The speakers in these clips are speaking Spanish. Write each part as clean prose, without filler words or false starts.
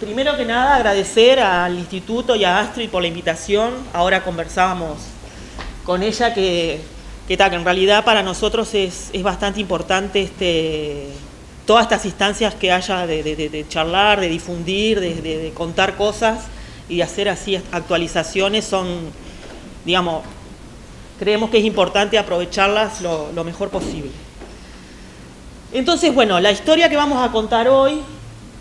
Primero que nada, agradecer al Instituto y a Astrid por la invitación. Ahora conversábamos con ella que en realidad para nosotros es bastante importante todas estas instancias que haya de charlar, de difundir, de contar cosas y de hacer así actualizaciones digamos, creemos que es importante aprovecharlas lo mejor posible. Entonces, bueno, la historia que vamos a contar hoy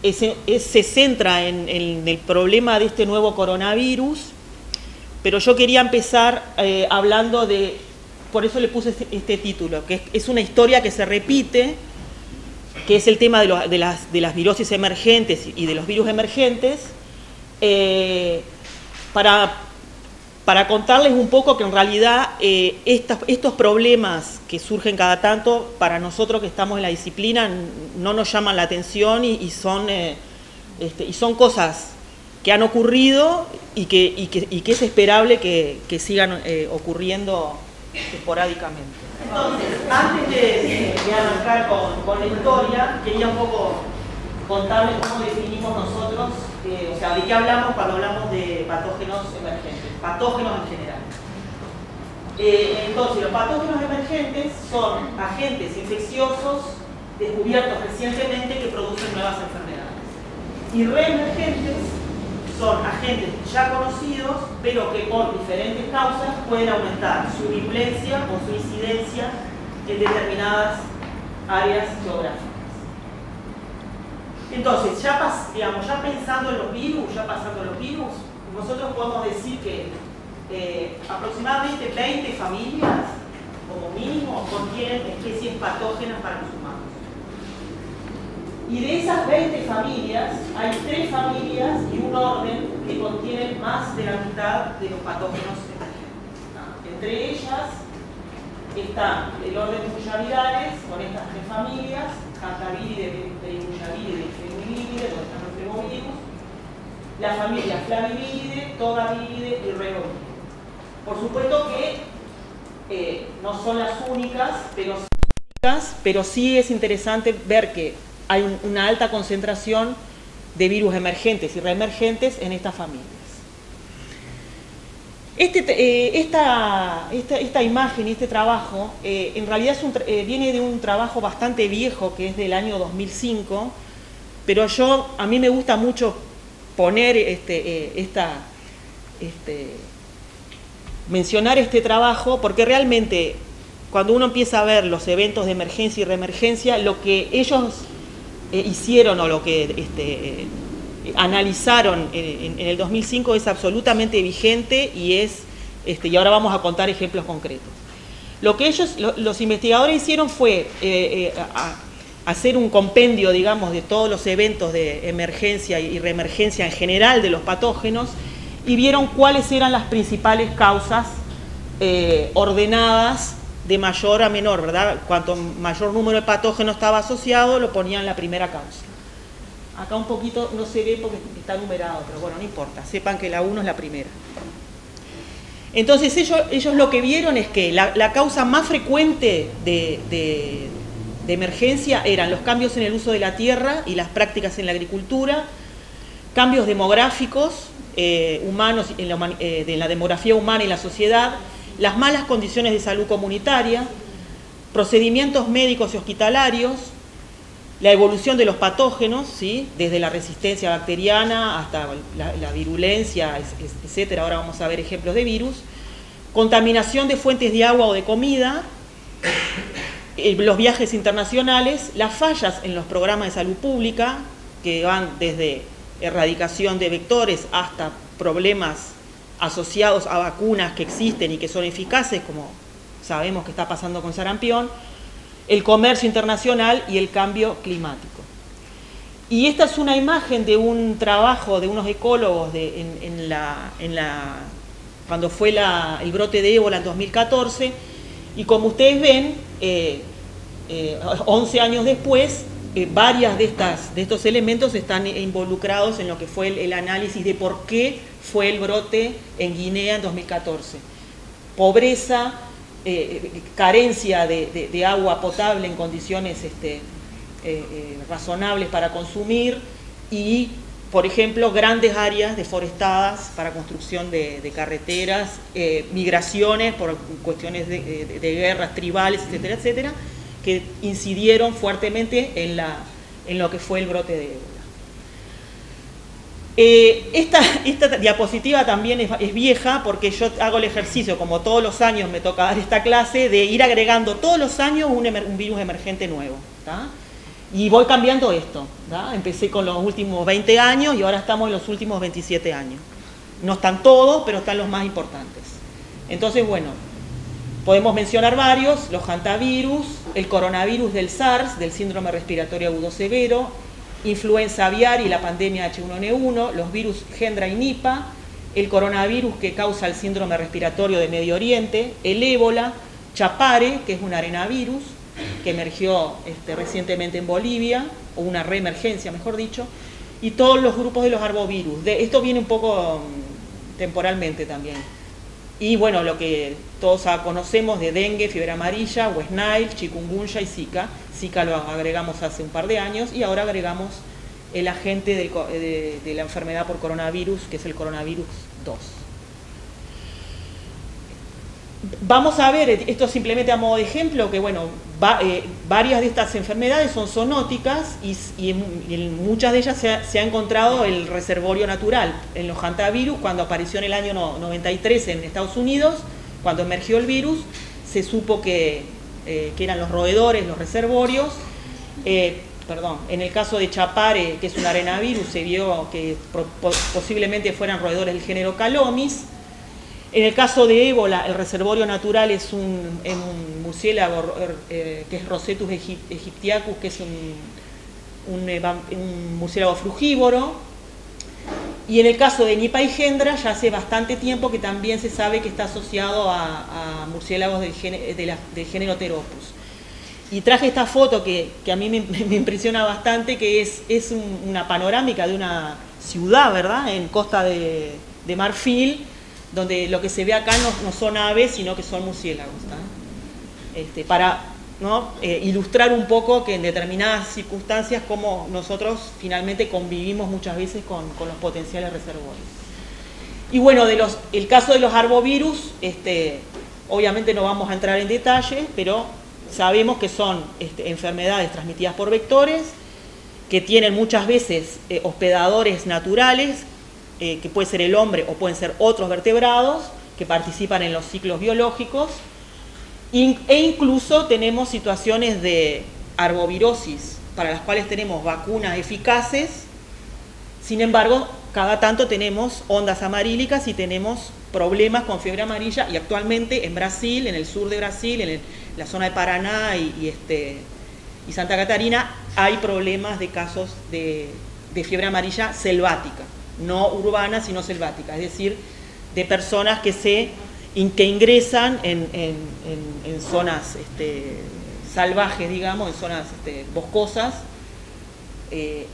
se centra en el problema de este nuevo coronavirus, pero yo quería empezar hablando por eso le puse este título, que es una historia que se repite, que es el tema de las virosis emergentes y de los virus emergentes, para contarles un poco que en realidad estos problemas que surgen cada tanto, para nosotros que estamos en la disciplina, no nos llaman la atención y son cosas que han ocurrido y que es esperable que sigan ocurriendo esporádicamente. Entonces, antes de arrancar con la historia, quería un poco contarles cómo definimos nosotros, o sea, de qué hablamos cuando hablamos de patógenos emergentes, patógenos en general. Entonces, los patógenos emergentes son agentes infecciosos descubiertos recientemente que producen nuevas enfermedades. Y reemergentes son agentes ya conocidos, pero que por diferentes causas pueden aumentar su virulencia o su incidencia en determinadas áreas geográficas. Entonces, ya pensando en los virus, nosotros podemos decir que aproximadamente 20 familias, como mínimo, contienen especies patógenas para los humanos. Y de esas 20 familias, hay 3 familias y un orden que contienen más de la mitad de los patógenos emergentes. Entre ellas está el orden Bullavidares, con estas 3 familias, Cantaviridae, Bullavidae, Femiviridae, donde están los flemovirus, la familia Flaviviridae, Todaviridae y Reoviridae. Por supuesto que no son las únicas, pero sí es interesante ver que hay una alta concentración de virus emergentes y reemergentes en estas familias. Esta imagen y este trabajo en realidad viene de un trabajo bastante viejo que es del año 2005, pero a mí me gusta mucho poner mencionar este trabajo porque realmente cuando uno empieza a ver los eventos de emergencia y reemergencia, lo que ellos hicieron o lo que analizaron en el 2005 es absolutamente vigente y ahora vamos a contar ejemplos concretos. Lo que los investigadores hicieron fue hacer un compendio, digamos, de todos los eventos de emergencia y reemergencia en general de los patógenos y vieron cuáles eran las principales causas ordenadas de mayor a menor, ¿verdad? Cuanto mayor número de patógenos estaba asociado, lo ponían en la primera causa. Acá un poquito no se ve porque está numerado, pero bueno, no importa, sepan que la 1 es la primera. Entonces ellos lo que vieron es que la causa más frecuente de emergencia eran los cambios en el uso de la tierra y las prácticas en la agricultura, cambios demográficos humanos, de la demografía humana y la sociedad, las malas condiciones de salud comunitaria, procedimientos médicos y hospitalarios, la evolución de los patógenos, ¿sí? Desde la resistencia bacteriana hasta la virulencia, etc. Ahora vamos a ver ejemplos de virus, contaminación de fuentes de agua o de comida, los viajes internacionales, las fallas en los programas de salud pública, que van desde erradicación de vectores hasta problemas asociados a vacunas que existen y que son eficaces, como sabemos que está pasando con sarampión, el comercio internacional y el cambio climático. Y esta es una imagen de un trabajo de unos ecólogos cuando fue el brote de ébola en 2014, y como ustedes ven, 11 años después, varias de estos elementos están involucrados en lo que fue el análisis de por qué fue el brote en Guinea en 2014. Pobreza, carencia de agua potable en condiciones razonables para consumir y por ejemplo, grandes áreas deforestadas para construcción de carreteras, migraciones por cuestiones de guerras tribales, etcétera, etcétera, que incidieron fuertemente en lo que fue el brote de ébola. Esta diapositiva también es vieja porque yo hago el ejercicio, como todos los años me toca dar esta clase, de ir agregando todos los años un virus emergente nuevo, ¿tá? Y voy cambiando esto, ¿tá? Empecé con los últimos 20 años y ahora estamos en los últimos 27 años. No están todos, pero están los más importantes. Entonces, bueno, podemos mencionar varios: los hantavirus, el coronavirus del SARS, del síndrome respiratorio agudo severo, influenza aviar y la pandemia H1N1, los virus Hendra y Nipah, el coronavirus que causa el síndrome respiratorio de Medio Oriente, el ébola, Chapare, que es un arenavirus, que emergió recientemente en Bolivia, o una reemergencia, mejor dicho, y todos los grupos de los arbovirus. Esto viene un poco temporalmente también. Y bueno, lo que todos conocemos de dengue, fiebre amarilla, West Nile, chikungunya y Zika. Zika lo agregamos hace un par de años y ahora agregamos el agente de la enfermedad por coronavirus, que es el coronavirus 2. Vamos a ver, esto simplemente a modo de ejemplo, que bueno, varias de estas enfermedades son zoonóticas y en muchas de ellas se ha encontrado el reservorio natural. En los hantavirus, cuando apareció en el año 93 en Estados Unidos, cuando emergió el virus, se supo que eran los roedores, los reservorios. En el caso de Chapare, que es un arenavirus, se vio que posiblemente fueran roedores del género Calomis. En el caso de ébola, el reservorio natural es un murciélago que es Rosetus aegyptiacus, que es un murciélago frugívoro. Y en el caso de Nipah y Hendra, ya hace bastante tiempo que también se sabe que está asociado a murciélagos del género Pteropus. Y traje esta foto que a mí me impresiona bastante, que es una panorámica de una ciudad, ¿verdad?, en Costa de Marfil, donde lo que se ve acá no son aves, sino que son murciélagos, ¿tá? Para ilustrar un poco que en determinadas circunstancias cómo nosotros finalmente convivimos muchas veces con los potenciales reservorios. Y bueno, el caso de los arbovirus, obviamente no vamos a entrar en detalle, pero sabemos que son enfermedades transmitidas por vectores, que tienen muchas veces hospedadores naturales, que puede ser el hombre o pueden ser otros vertebrados que participan en los ciclos biológicos, e incluso tenemos situaciones de arbovirosis para las cuales tenemos vacunas eficaces. Sin embargo, cada tanto tenemos ondas amarílicas y tenemos problemas con fiebre amarilla, y actualmente en Brasil, en el sur de Brasil, en la zona de Paraná y Santa Catarina, hay problemas de casos de fiebre amarilla selvática, no urbana sino selvática, es decir, de personas que ingresan en zonas salvajes, digamos, en zonas boscosas,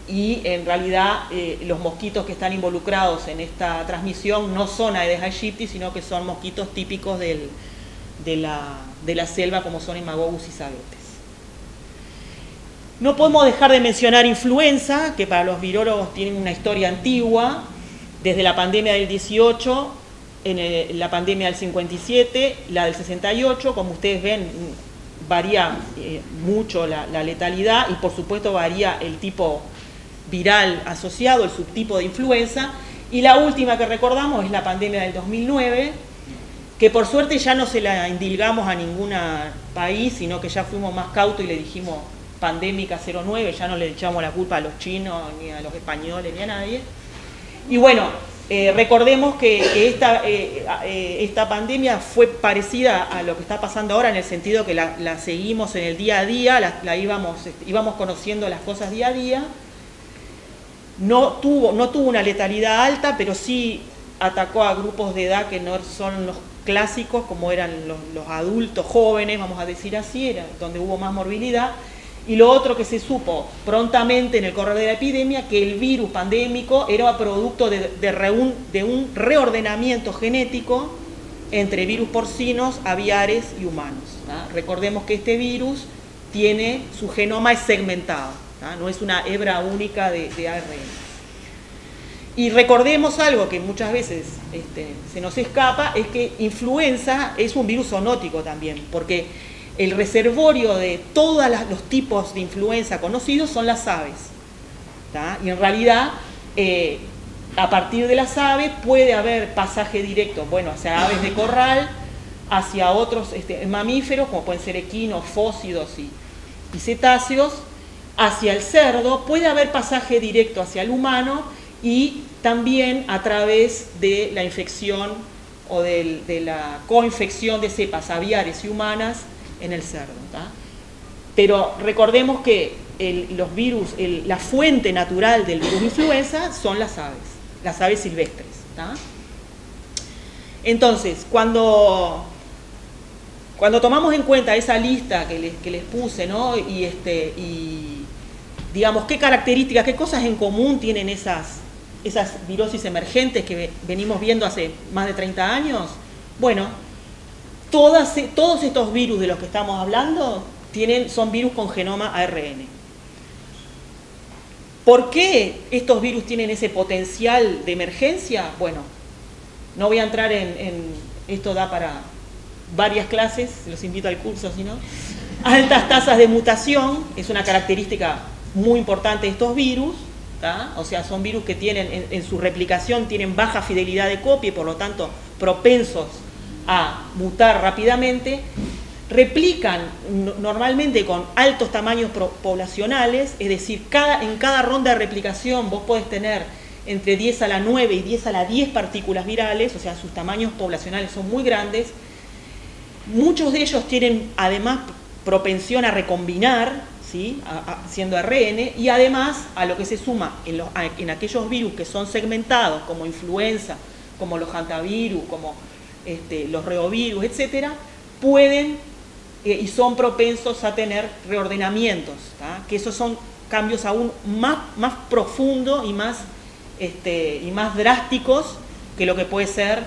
y en realidad los mosquitos que están involucrados en esta transmisión no son Aedes aegypti, sino que son mosquitos típicos de la selva, como son Haemococcus y Sabetes. No podemos dejar de mencionar influenza, que para los virólogos tienen una historia antigua, desde la pandemia del 18, la pandemia del 57, la del 68, como ustedes ven, varía mucho la letalidad, y por supuesto varía el tipo viral asociado, el subtipo de influenza. Y la última que recordamos es la pandemia del 2009, que por suerte ya no se la indilgamos a ningún país, sino que ya fuimos más cautos y le dijimos pandémica 09, ya no le echamos la culpa a los chinos, ni a los españoles, ni a nadie. Y bueno, recordemos que esta pandemia fue parecida a lo que está pasando ahora, en el sentido que la seguimos en el día a día, íbamos conociendo las cosas día a día. No tuvo una letalidad alta, pero sí atacó a grupos de edad que no son los clásicos, como eran los adultos jóvenes, vamos a decir así, donde hubo más morbilidad. Y lo otro que se supo prontamente en el correr de la epidemia, que el virus pandémico era producto de un reordenamiento genético entre virus porcinos, aviares y humanos, ¿no? Recordemos que este virus su genoma es segmentado, ¿no? No es una hebra única de ARN. Y recordemos algo que muchas veces se nos escapa, es que influenza es un virus zoonótico también, porque el reservorio de todos los tipos de influenza conocidos son las aves, ¿tá? Y en realidad, a partir de las aves puede haber pasaje directo, bueno, hacia aves de corral, hacia otros mamíferos, como pueden ser equinos, fósidos y cetáceos, hacia el cerdo, puede haber pasaje directo hacia el humano y también a través de la infección o de la coinfección de cepas aviares y humanas en el cerdo, ¿tá? Pero recordemos que los virus, la fuente natural del virus influenza son las aves silvestres, ¿tá? Entonces, cuando tomamos en cuenta esa lista que les puse, ¿no? Y digamos, qué características, qué cosas en común tienen esas virosis emergentes que venimos viendo hace más de 30 años, bueno, todos estos virus de los que estamos hablando son virus con genoma ARN. ¿Por qué estos virus tienen ese potencial de emergencia? Bueno, no voy a entrar esto da para varias clases, los invito al curso si no. Altas tasas de mutación, es una característica muy importante de estos virus, ¿tá? O sea, son virus que tienen en su replicación tienen baja fidelidad de copia y por lo tanto propensos a mutar rápidamente, replican normalmente con altos tamaños poblacionales, es decir, en cada ronda de replicación vos podés tener entre 10 a la 9 y 10 a la 10 partículas virales, o sea, sus tamaños poblacionales son muy grandes. Muchos de ellos tienen además propensión a recombinar, ¿sí? Siendo ARN, y además a lo que se suma en aquellos virus que son segmentados, como influenza, como los hantavirus, como los reovirus, etcétera, pueden y son propensos a tener reordenamientos, ¿tá? Que esos son cambios aún más profundos y más drásticos que lo que puede ser,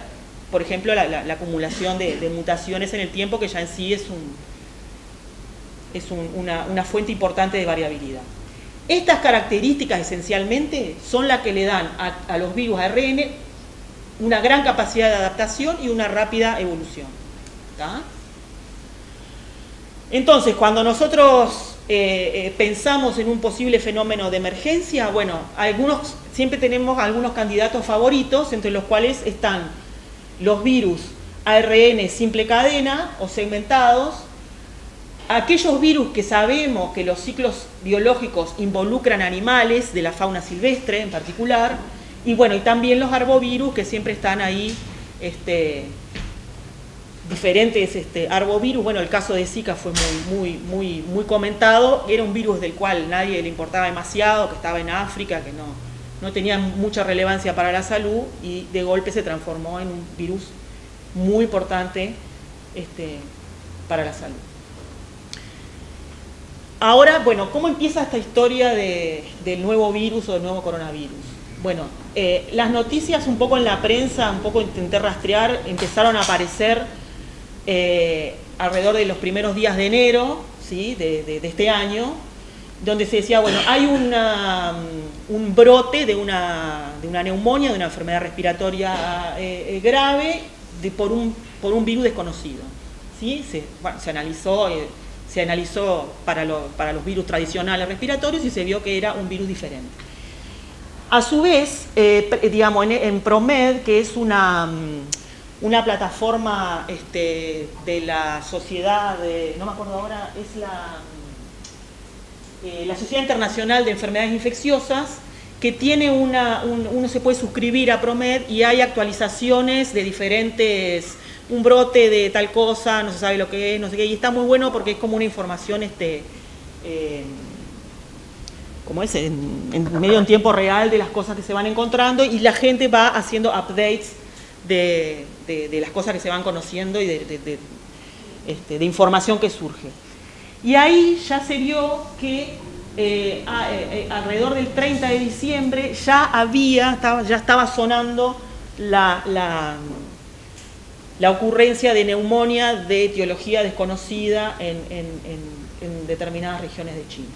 por ejemplo, la acumulación de mutaciones en el tiempo, que ya en sí es una fuente importante de variabilidad. Estas características esencialmente son las que le dan a los virus ARN una gran capacidad de adaptación y una rápida evolución, ¿tá? Entonces, cuando nosotros pensamos en un posible fenómeno de emergencia, bueno, siempre tenemos algunos candidatos favoritos, entre los cuales están los virus ARN simple cadena o segmentados, aquellos virus que sabemos que los ciclos biológicos involucran animales, de la fauna silvestre en particular, y bueno, y también los arbovirus que siempre están ahí, diferentes arbovirus. Bueno, el caso de Zika fue muy comentado, era un virus del cual nadie le importaba demasiado, que estaba en África, que no tenía mucha relevancia para la salud, y de golpe se transformó en un virus muy importante para la salud. Ahora, bueno, ¿cómo empieza esta historia del nuevo virus o del nuevo coronavirus? Bueno, las noticias un poco en la prensa, un poco intenté rastrear, empezaron a aparecer alrededor de los primeros días de enero, ¿sí? de este año, donde se decía, bueno, hay un brote de una neumonía, de una enfermedad respiratoria grave por un virus desconocido, ¿sí? Se analizó para los virus tradicionales respiratorios y se vio que era un virus diferente. A su vez, digamos, en ProMed, que es una plataforma de la sociedad, no me acuerdo ahora, es la Sociedad Internacional de Enfermedades Infecciosas, que tiene uno se puede suscribir a ProMed y hay actualizaciones de diferentes, un brote de tal cosa, no se sabe lo que es, no sé qué, y está muy bueno porque es como una información como es, en medio en tiempo real de las cosas que se van encontrando, y la gente va haciendo updates de las cosas que se van conociendo y de información que surge. Y ahí ya se vio que alrededor del 30 de diciembre ya estaba sonando la ocurrencia de neumonía de etiología desconocida en determinadas regiones de China.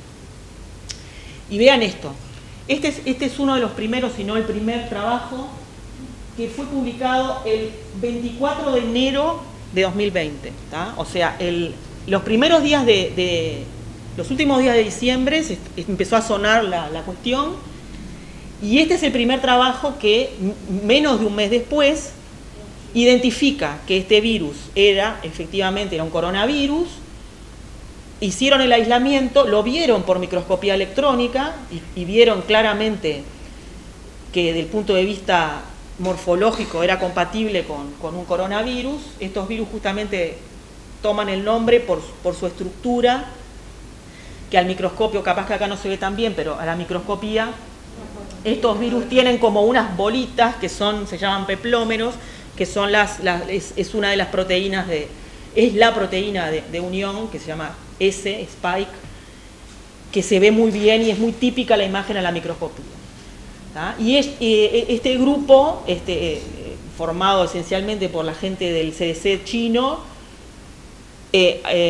Y vean esto, Este es uno de los primeros, si no el primer trabajo, que fue publicado el 24 de enero de 2020. ¿Tá? O sea, los primeros días los últimos días de diciembre empezó a sonar la cuestión, y este es el primer trabajo que, menos de un mes después, identifica que este virus efectivamente era un coronavirus. Hicieron el aislamiento, lo vieron por microscopía electrónica y vieron claramente que desde el punto de vista morfológico era compatible con un coronavirus. Estos virus justamente toman el nombre por su estructura, que al microscopio, capaz que acá no se ve tan bien, pero a la microscopía, estos virus tienen como unas bolitas que se llaman peplómeros, que son es una de las proteínas es la proteína de unión, que se llama Spike, que se ve muy bien y es muy típica la imagen a la microscopía. ¿Tá? Y este grupo, formado esencialmente por la gente del CDC chino,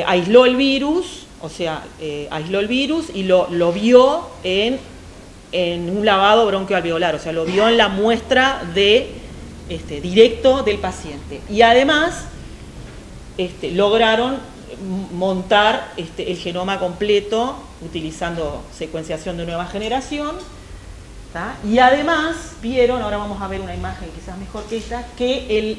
aisló el virus, aisló el virus y lo vio en un lavado bronquioalveolar, o sea, lo vio en la muestra directo del paciente. Y además lograron montar el genoma completo utilizando secuenciación de nueva generación. ¿Tá? Y además vieron, ahora vamos a ver una imagen quizás mejor que esta, que el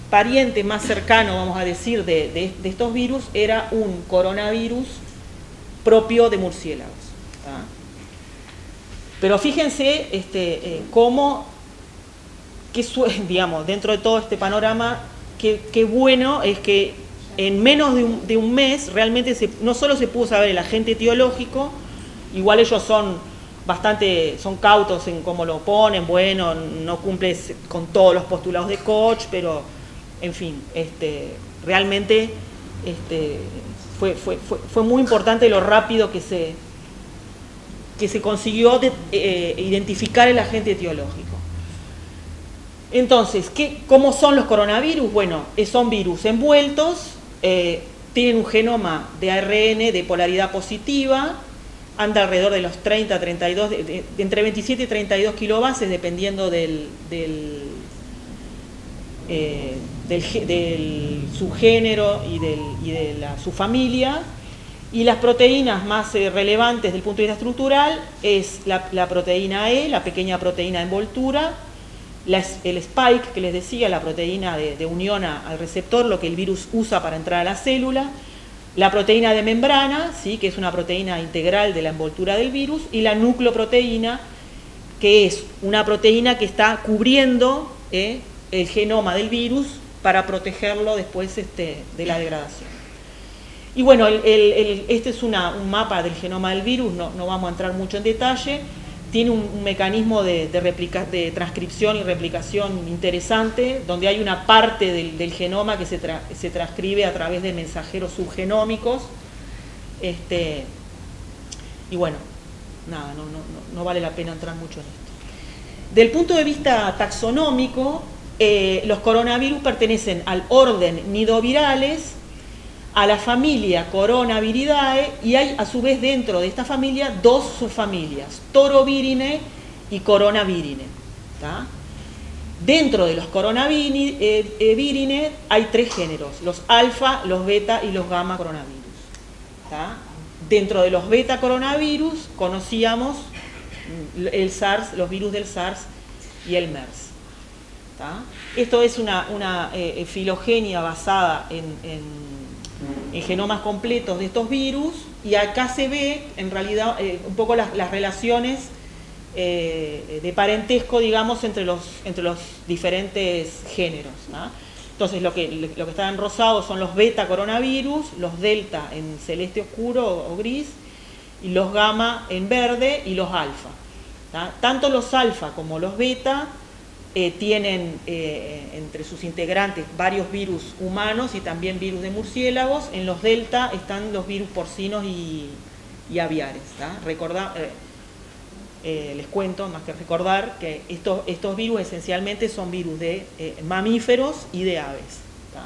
pariente más cercano, vamos a decir, de estos virus era un coronavirus propio de murciélagos. ¿Tá? Pero fíjense cómo, digamos, dentro de todo este panorama, qué bueno es que en menos de un mes realmente no solo se pudo saber el agente etiológico, igual ellos son cautos en cómo lo ponen, bueno, no cumple con todos los postulados de Koch, pero en fin, realmente fue muy importante lo rápido que se consiguió identificar el agente etiológico. Entonces, ¿cómo son los coronavirus? Bueno, son virus envueltos, tienen un genoma de ARN de polaridad positiva, anda alrededor de los 30, 32, entre 27 y 32 kilobases, dependiendo del subgénero y de la subfamilia. Y las proteínas más relevantes desde el punto de vista estructural es la proteína E, la pequeña proteína de envoltura, el spike, que les decía, la proteína de unión al receptor, lo que el virus usa para entrar a la célula, la proteína de membrana, ¿sí?, que es una proteína integral de la envoltura del virus, y la nucleoproteína, que es una proteína que está cubriendo el genoma del virus para protegerlo después de la degradación. Y bueno, este es un mapa del genoma del virus, no vamos a entrar mucho en detalle. Tiene un mecanismo de transcripción y replicación interesante, donde hay una parte del genoma que se transcribe a través de mensajeros subgenómicos. Y bueno, nada, no vale la pena entrar mucho en esto. Del punto de vista taxonómico, los coronavirus pertenecen al orden nidovirales, a la familia Coronaviridae, y hay a su vez dentro de esta familia dos subfamilias, Torovirinae y Coronavirinae. ¿Tá? Dentro de los Coronavirinae hay tres géneros, los alfa, los beta y los gamma coronavirus. ¿Tá? Dentro de los beta coronavirus conocíamos el SARS, los virus del SARS y el MERS. ¿Tá? Esto es una filogenia basada en genomas completos de estos virus, y acá se ve en realidad un poco las relaciones de parentesco, digamos, entre los diferentes géneros. ¿No? Entonces lo que está en rosado son los beta coronavirus, los delta en celeste oscuro o gris, y los gamma en verde, y los alfa. ¿Tá? Tanto los alfa como los beta tienen entre sus integrantes varios virus humanos y también virus de murciélagos. En los delta están los virus porcinos y aviares. ¿Tá? Les cuento, más que recordar, que estos virus esencialmente son virus de mamíferos y de aves. ¿Tá?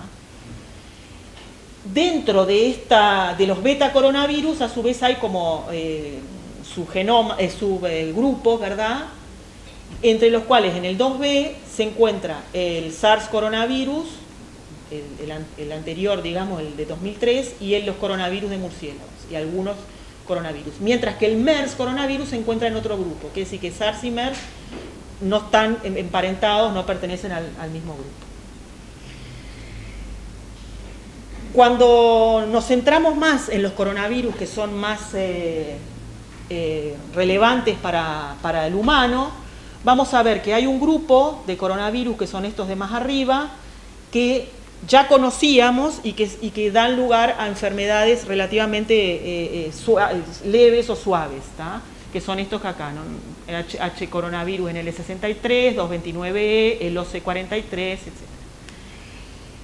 Dentro de los beta coronavirus, a su vez hay como subgrupos, ¿verdad? Entre los cuales en el 2B se encuentra el SARS coronavirus, el anterior, digamos, el de 2003, y los coronavirus de murciélagos, y algunos coronavirus. Mientras que el MERS coronavirus se encuentra en otro grupo, quiere decir que SARS y MERS no están emparentados, no pertenecen al mismo grupo. Cuando nos centramos más en los coronavirus que son más relevantes para el humano, vamos a ver que hay un grupo de coronavirus, que son estos de más arriba, que ya conocíamos y que dan lugar a enfermedades relativamente leves o suaves, ¿tá? Que son estos que acá, ¿no? H coronavirus en el L63, 229E, el OC43, etc.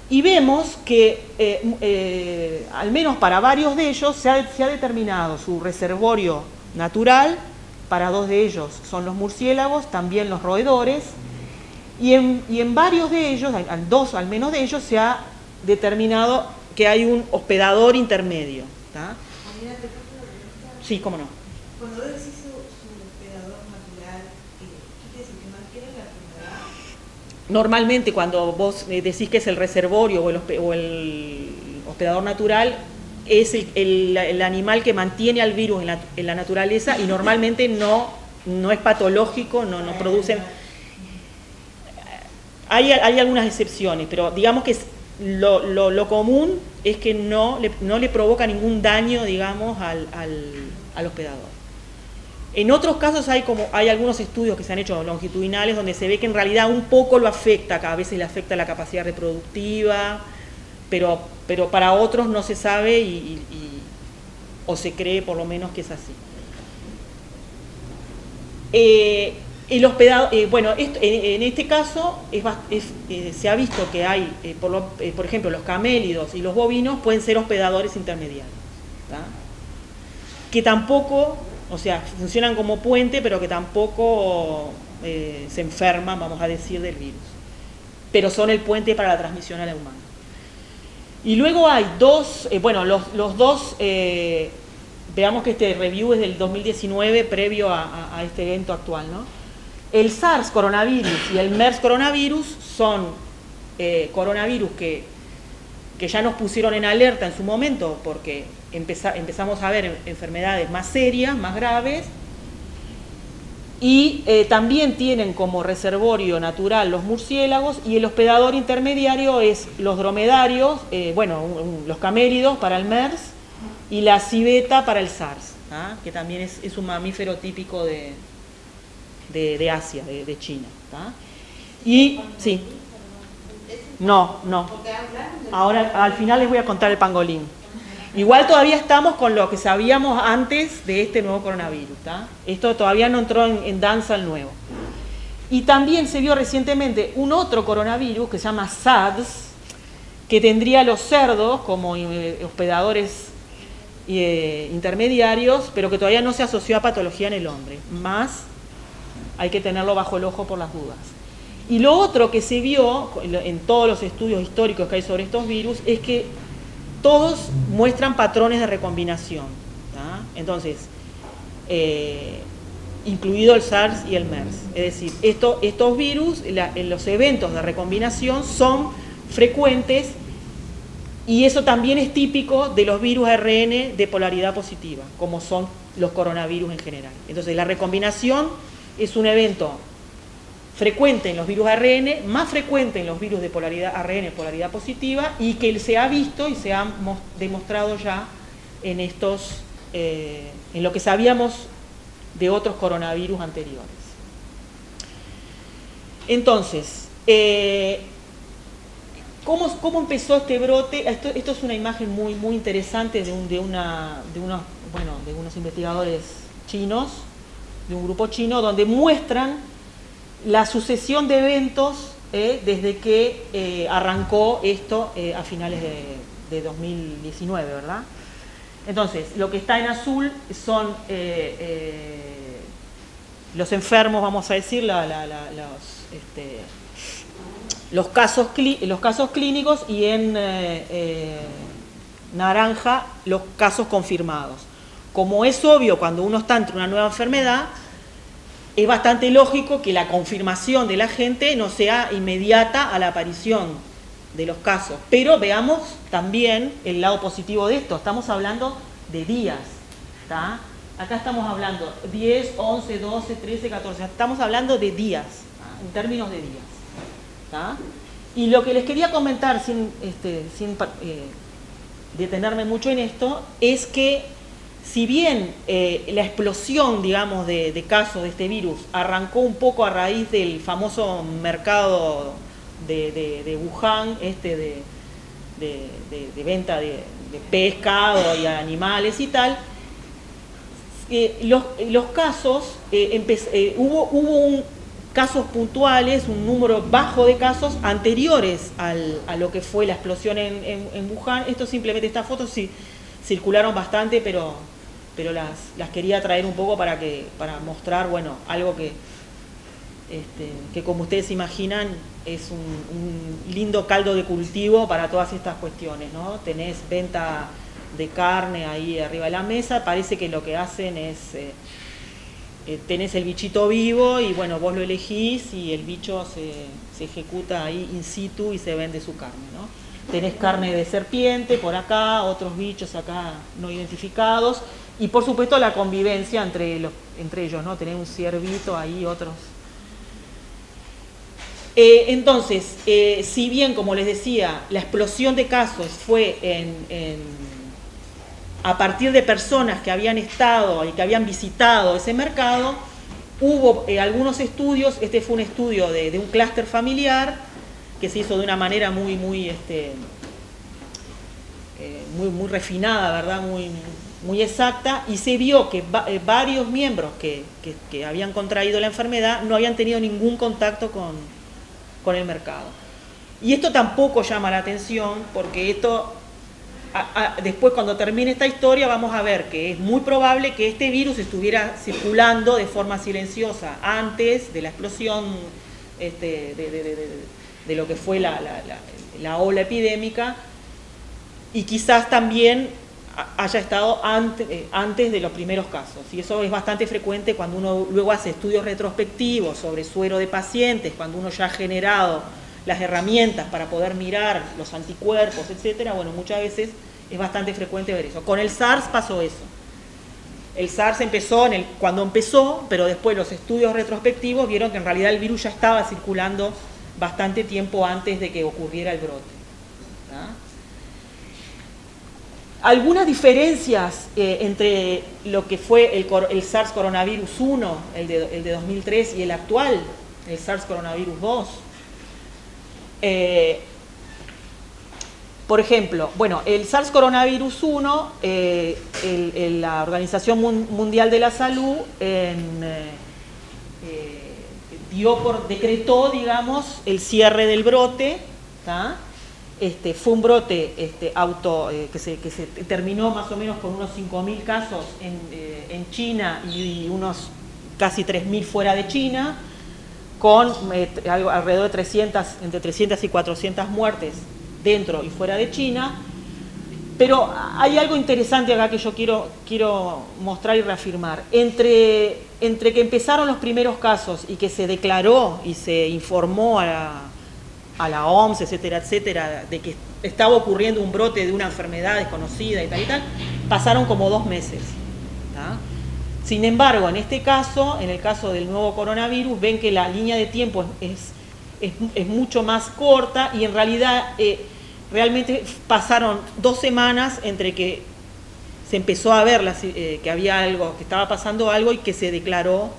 Y vemos que, al menos para varios de ellos, se ha determinado su reservorio natural. Para 2 de ellos son los murciélagos, también los roedores, y en varios de ellos, en 2 al menos de ellos, se ha determinado que hay un hospedador intermedio, ¿tá? Sí, cómo no. Cuando decís su hospedador natural, ¿qué quiere decir? ¿Que mantiene la enfermedad? Normalmente cuando vos decís que es el reservorio o el hospedador natural, es el animal que mantiene al virus en la naturaleza, y normalmente no es patológico, no producen. Hay algunas excepciones, pero digamos que lo común es que no le provoca ningún daño, digamos, al hospedador. En otros casos hay algunos estudios que se han hecho longitudinales donde se ve que en realidad un poco lo afecta, que a veces le afecta la capacidad reproductiva, pero para otros no se sabe o se cree por lo menos que es así. El hospedador, bueno, en este caso se ha visto que hay, por ejemplo, los camélidos y los bovinos pueden ser hospedadores intermediarios, ¿tá? Que tampoco, o sea, funcionan como puente, pero que tampoco se enferman, vamos a decir, del virus, pero son el puente para la transmisión a la humana. Y luego hay dos, bueno, los dos, veamos que este review es del 2019, previo a este evento actual, ¿no? El SARS coronavirus y el MERS coronavirus son coronavirus que ya nos pusieron en alerta en su momento, porque empezamos a ver enfermedades más serias, más graves, y también tienen como reservorio natural los murciélagos, y el hospedador intermediario es los dromedarios, bueno, los camélidos para el MERS y la civeta para el SARS, ¿tá? Que también es un mamífero típico de Asia, de China, ¿tá? Y sí, no, ahora al final les voy a contar el pangolín. Igual todavía estamos con lo que sabíamos antes de este nuevo coronavirus, ¿tá? Esto todavía no entró en danza el nuevo. Y también se vio recientemente un otro coronavirus que se llama SARS, que tendría a los cerdos como hospedadores intermediarios, pero que todavía no se asoció a patología en el hombre. Más hay que tenerlo bajo el ojo por las dudas. Y lo otro que se vio en todos los estudios históricos que hay sobre estos virus es que todos muestran patrones de recombinación, ¿tá? Entonces, incluido el SARS y el MERS. Es decir, estos virus, los eventos de recombinación son frecuentes, y eso también es típico de los virus ARN de polaridad positiva, como son los coronavirus en general. Entonces, la recombinación es un evento frecuente en los virus ARN, más frecuente en los virus de polaridad ARN, polaridad positiva, y que se ha visto y se ha demostrado ya en en lo que sabíamos de otros coronavirus anteriores. Entonces, ¿cómo empezó este brote? Esto es una imagen muy interesante de unos investigadores chinos, de un grupo chino, donde muestran la sucesión de eventos desde que arrancó esto a finales de 2019, ¿verdad? Entonces, lo que está en azul son los enfermos, vamos a decir, los casos clínicos, y en naranja los casos confirmados. como es obvio cuando uno está ante una nueva enfermedad, es bastante lógico que la confirmación de la gente no sea inmediata a la aparición de los casos. Pero veamos también el lado positivo de esto. Estamos hablando de días, ¿tá? Acá estamos hablando 10, 11, 12, 13, 14. Estamos hablando de días, ¿tá? En términos de días, ¿tá? Y lo que les quería comentar, sin detenerme mucho en esto, es que si bien la explosión, digamos, de casos de este virus arrancó un poco a raíz del famoso mercado de Wuhan, de venta de pescado y animales y tal, los casos, hubo casos puntuales, un número bajo de casos anteriores a lo que fue la explosión en Wuhan. Esto simplemente, estas fotos sí circularon bastante, pero las quería traer un poco para mostrar, bueno, algo que como ustedes imaginan es un lindo caldo de cultivo para todas estas cuestiones, ¿no? Tenés venta de carne ahí arriba de la mesa, parece que lo que hacen es, tenés el bichito vivo y bueno, vos lo elegís y el bicho se ejecuta ahí in situ y se vende su carne, ¿no? Tenés carne de serpiente por acá, otros bichos acá no identificados y por supuesto la convivencia entre ellos, ¿no? Tenés un ciervito ahí, otros. Entonces, si bien, como les decía, la explosión de casos fue a partir de personas que habían estado y que habían visitado ese mercado, hubo algunos estudios. Este fue un estudio de un clúster familiar que se hizo de una manera muy refinada, ¿verdad? Muy exacta, y se vio que varios miembros que habían contraído la enfermedad no habían tenido ningún contacto con el mercado. Y esto tampoco llama la atención, porque esto, después cuando termine esta historia vamos a ver que es muy probable que este virus estuviera circulando de forma silenciosa antes de la explosión de lo que fue la ola epidémica, y quizás también haya estado antes de los primeros casos. Y eso es bastante frecuente cuando uno luego hace estudios retrospectivos sobre suero de pacientes, cuando uno ya ha generado las herramientas para poder mirar los anticuerpos, etcétera. Bueno, muchas veces es bastante frecuente ver eso. Con el SARS pasó eso. El SARS empezó cuando empezó, pero después los estudios retrospectivos vieron que en realidad el virus ya estaba circulando bastante tiempo antes de que ocurriera el brote, ¿no? Algunas diferencias entre lo que fue el SARS coronavirus 1, el de 2003, y el actual, el SARS coronavirus 2. Por ejemplo, bueno, el SARS coronavirus 1, la Organización Mundial de la Salud decretó, digamos, el cierre del brote, ¿tá? Fue un brote que se terminó más o menos con unos 5.000 casos en China y unos casi 3.000 fuera de China, con alrededor de entre 300 y 400 muertes dentro y fuera de China. Pero hay algo interesante acá que yo quiero mostrar y reafirmar. Entre que empezaron los primeros casos y que se declaró y se informó a la OMS, etcétera, etcétera, de que estaba ocurriendo un brote de una enfermedad desconocida y tal, pasaron como 2 meses, ¿tá? Sin embargo, en este caso, en el caso del nuevo coronavirus, ven que la línea de tiempo es mucho más corta y en realidad realmente pasaron 2 semanas entre que se empezó a ver que había algo, que estaba pasando algo y que se declaró,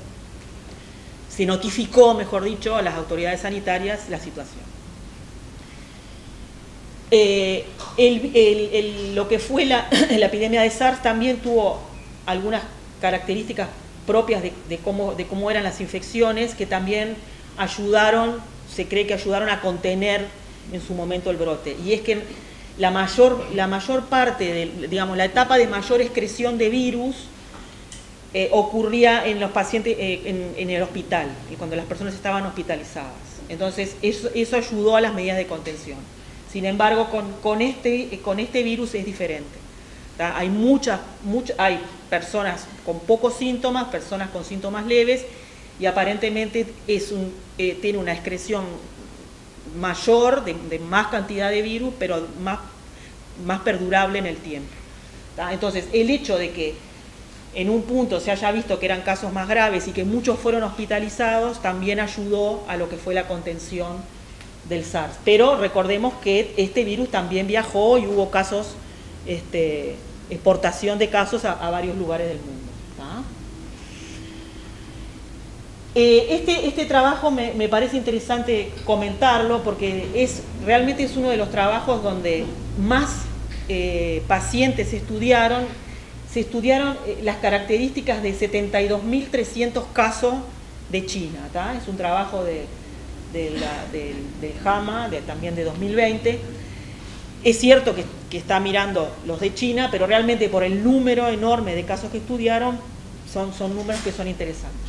se notificó, mejor dicho, a las autoridades sanitarias la situación. Lo que fue la epidemia de SARS también tuvo algunas características propias de cómo eran las infecciones, que también se cree que ayudaron a contener en su momento el brote. Y es que la mayor parte, digamos, la etapa de mayor excreción de virus ocurría en los pacientes en el hospital, cuando las personas estaban hospitalizadas. Entonces eso ayudó a las medidas de contención. Sin embargo, con este virus es diferente. ¿tá? Hay hay personas con pocos síntomas, personas con síntomas leves, y aparentemente tiene una excreción mayor, de más cantidad de virus, pero más perdurable en el tiempo. ¿Tá? Entonces, el hecho de que en un punto se haya visto que eran casos más graves y que muchos fueron hospitalizados, también ayudó a lo que fue la contención del SARS. Pero recordemos que este virus también viajó y hubo casos, exportación de casos a varios lugares del mundo. ¿Tá? Este trabajo me parece interesante comentarlo porque realmente es uno de los trabajos donde más pacientes se estudiaron las características de 72.300 casos de China. ¿Tá? Es un trabajo del JAMA, también de 2020. Es cierto que está mirando los de China, pero realmente por el número enorme de casos que estudiaron, son números que son interesantes.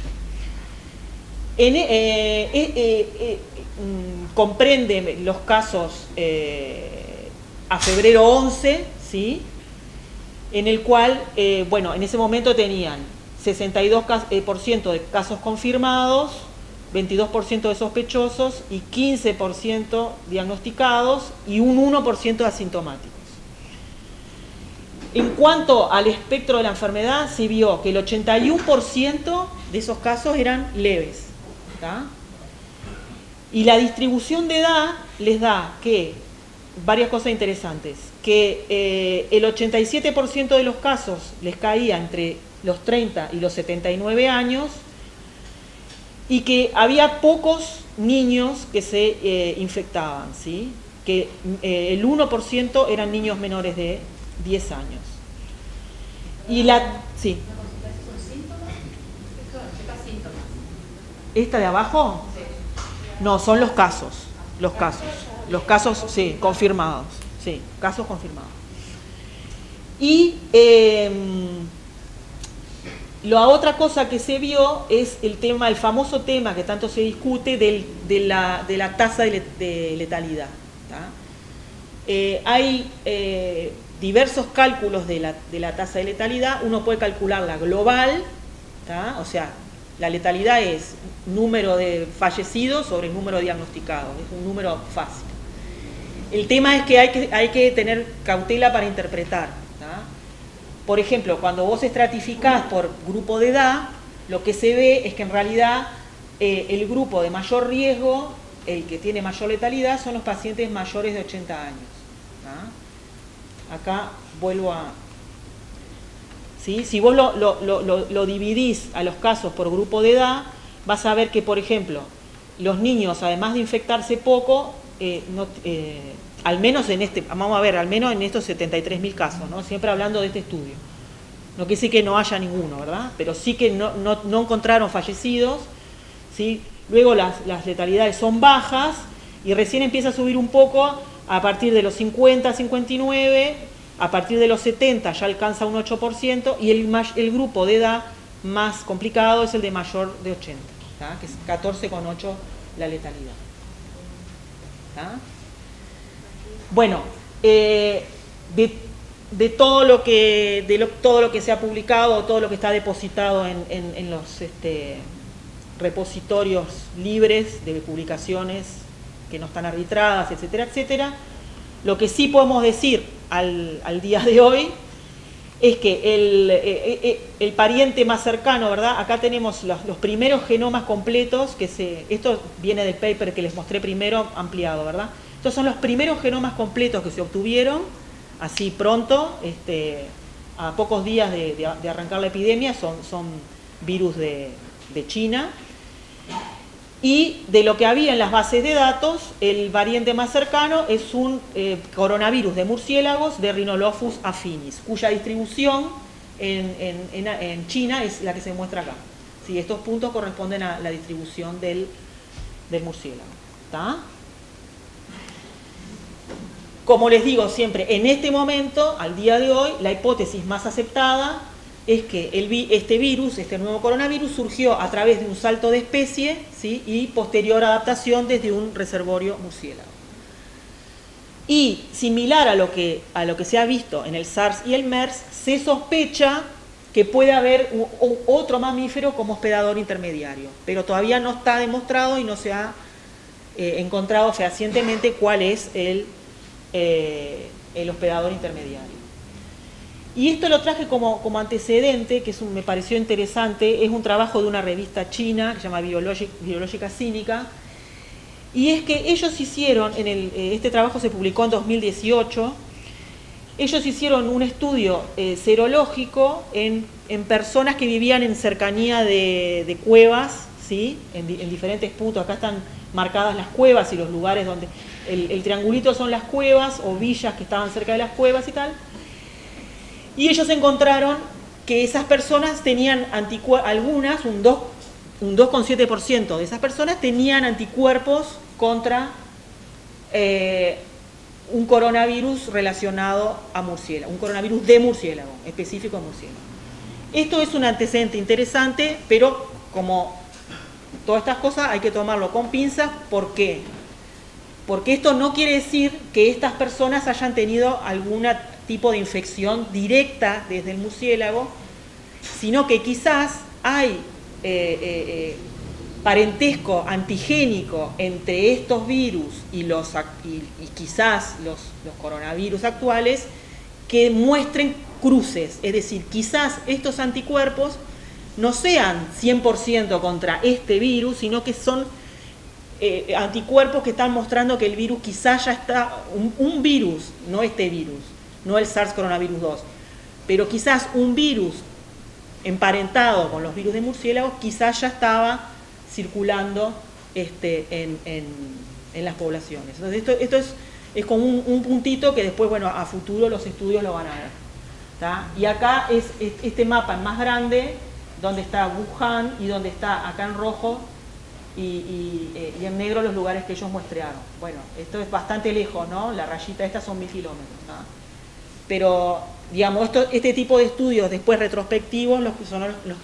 Comprende los casos a febrero 11, ¿sí? En el cual, en ese momento tenían 62% de casos confirmados, 22% de sospechosos y 15% diagnosticados y un 1% asintomáticos. En cuanto al espectro de la enfermedad, se vio que el 81% de esos casos eran leves. ¿Tá? Y la distribución de edad les da que, varias cosas interesantes, que el 87% de los casos les caía entre los 30 y los 79 años y que había pocos niños que se infectaban, ¿sí? Que el 1% eran niños menores de 10 años. Y sí. ¿Esta de abajo? No, son los casos. Los casos, sí, confirmados. Sí, casos confirmados. Y la otra cosa que se vio es el famoso tema que tanto se discute de la tasa de letalidad. ¿Tá? Hay diversos cálculos de la tasa de letalidad. Uno puede calcularla global, ¿tá? O sea, la letalidad es número de fallecidos sobre el número diagnosticado, es un número fácil. El tema es que hay que tener cautela para interpretar. ¿Tá? Por ejemplo, cuando vos estratificás por grupo de edad, lo que se ve es que en realidad el grupo de mayor riesgo, el que tiene mayor letalidad, son los pacientes mayores de 80 años. ¿Tá? Acá vuelvo a... ¿Sí? Si vos lo dividís a los casos por grupo de edad, vas a ver que, por ejemplo, los niños, además de infectarse poco, al menos en estos 73.000 casos, ¿no? Siempre hablando de este estudio. No quiere decir que no haya ninguno, ¿verdad? Pero sí que no encontraron fallecidos, ¿sí? Luego las letalidades son bajas y recién empieza a subir un poco a partir de los 50, 59. A partir de los 70 ya alcanza un 8% y el grupo de edad más complicado es el de mayor de 80, ¿tá? Que es 14,8 la letalidad. ¿Tá? Bueno, de todo lo que se ha publicado, todo lo que está depositado en los repositorios libres de publicaciones que no están arbitradas, etcétera, etcétera, lo que sí podemos decir al día de hoy es que el pariente más cercano, ¿verdad? Acá tenemos los primeros genomas completos, esto viene del paper que les mostré primero ampliado, ¿verdad? Estos son los primeros genomas completos que se obtuvieron, así pronto, a pocos días de arrancar la epidemia, son virus de China. Y de lo que había en las bases de datos, el variante más cercano es un coronavirus de murciélagos de Rhinolophus affinis, cuya distribución en China es la que se muestra acá. Sí, estos puntos corresponden a la distribución del murciélago. ¿Tá? Como les digo siempre, en este momento, al día de hoy, la hipótesis más aceptada es que este nuevo coronavirus, surgió a través de un salto de especie, ¿sí? Y posterior adaptación desde un reservorio murciélago. Y similar a lo que se ha visto en el SARS y el MERS, se sospecha que puede haber otro mamífero como hospedador intermediario, pero todavía no está demostrado y no se ha encontrado fehacientemente cuál es el hospedador intermediario. Y esto lo traje como antecedente, que me pareció interesante, es un trabajo de una revista china que se llama Biológica Cínica, y es que ellos hicieron, este trabajo se publicó en 2018, ellos hicieron un estudio serológico en personas que vivían en cercanía de cuevas, ¿sí? En diferentes puntos. Acá están marcadas las cuevas y los lugares donde... El triangulito son las cuevas o villas que estaban cerca de las cuevas y tal. Y ellos encontraron que esas personas tenían algunas, un 2,7% de esas personas tenían anticuerpos contra un coronavirus relacionado a murciélago, un coronavirus de murciélago, específico de murciélago. Esto es un antecedente interesante, pero como todas estas cosas hay que tomarlo con pinzas. ¿Por qué? Porque esto no quiere decir que estas personas hayan tenido algún tipo de infección directa desde el murciélago, sino que quizás hay parentesco antigénico entre estos virus y quizás los coronavirus actuales que muestren cruces. Es decir, quizás estos anticuerpos no sean 100% contra este virus, sino que son anticuerpos que están mostrando que el virus quizás ya está, un virus, no este virus, no el SARS coronavirus 2, pero quizás un virus emparentado con los virus de murciélagos quizás ya estaba circulando en las poblaciones. Entonces esto es como un puntito que después, bueno, a futuro los estudios lo van a ver, ¿tá? Y acá es este mapa más grande, donde está Wuhan y donde está acá en rojo y en negro los lugares que ellos muestrearon. Bueno, esto es bastante lejos, ¿no? La rayita esta son 1000 kilómetros, ¿no? Pero, digamos, este tipo de estudios después retrospectivos son los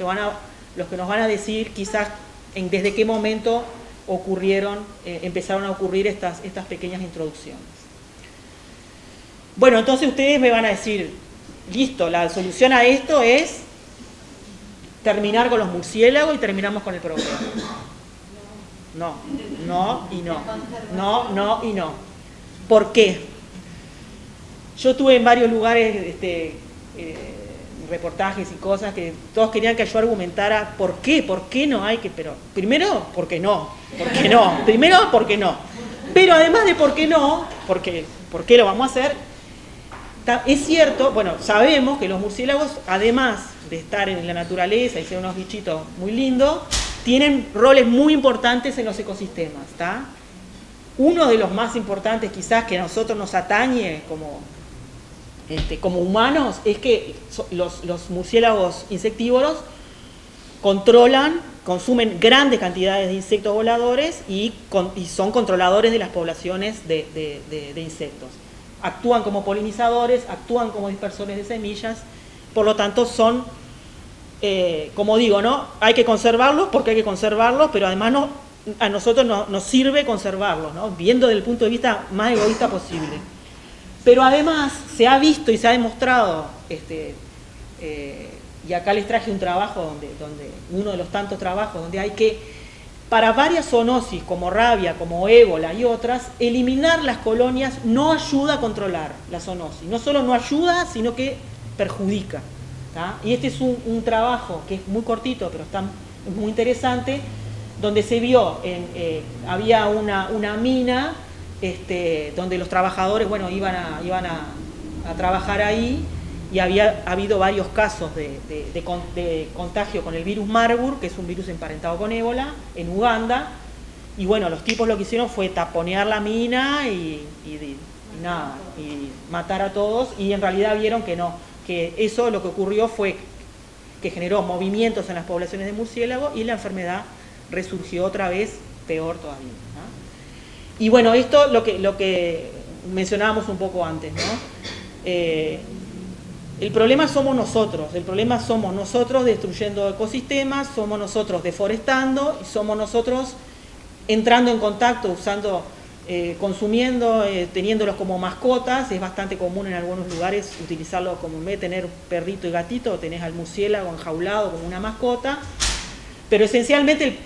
que nos van a decir quizás desde qué momento empezaron a ocurrir estas pequeñas introducciones. Bueno, entonces ustedes me van a decir, listo, la solución a esto es terminar con los murciélagos y terminamos con el programa. No, no y no. No, no y no. ¿Por qué? Yo tuve en varios lugares reportajes y cosas que todos querían que yo argumentara por qué no hay que... Pero primero, ¿por qué no? ¿Por qué no? Primero, ¿por qué no? Pero además de por qué no, ¿por qué lo vamos a hacer? Es cierto, bueno, sabemos que los murciélagos, además de estar en la naturaleza y ser unos bichitos muy lindos, tienen roles muy importantes en los ecosistemas, ¿tá? Uno de los más importantes quizás que a nosotros nos atañe como humanos es que los murciélagos insectívoros consumen grandes cantidades de insectos voladores y son controladores de las poblaciones de insectos. Actúan como polinizadores, actúan como dispersores de semillas, por lo tanto son, como digo, ¿no? Hay que conservarlos porque hay que conservarlos, pero además a nosotros nos sirve conservarlos, ¿no? Viendo desde el punto de vista más egoísta posible. Pero además se ha visto y se ha demostrado, y acá les traje un trabajo uno de los tantos trabajos donde hay que, para varias zoonosis como rabia, como ébola y otras, eliminar las colonias no ayuda a controlar la zoonosis. No solo no ayuda, sino que perjudica, ¿tá? Y este es un trabajo que es muy cortito, pero es muy interesante, donde se vio, había una mina, donde los trabajadores, bueno, iban a trabajar ahí, y había habido varios casos de contagio con el virus Marburg, que es un virus emparentado con ébola, en Uganda, y bueno, los tipos lo que hicieron fue taponear la mina y nada, y matar a todos, y en realidad vieron que no, que eso lo que ocurrió fue que generó movimientos en las poblaciones de murciélagos y la enfermedad resurgió otra vez, peor todavía, ¿no? Y bueno, esto lo que mencionábamos un poco antes, ¿no? El problema somos nosotros destruyendo ecosistemas, somos nosotros deforestando y somos nosotros entrando en contacto, usando consumiendo, teniéndolos como mascotas. Es bastante común en algunos lugares utilizarlos como en vez de tener perrito y gatito, tenés al murciélago enjaulado como una mascota. Pero esencialmente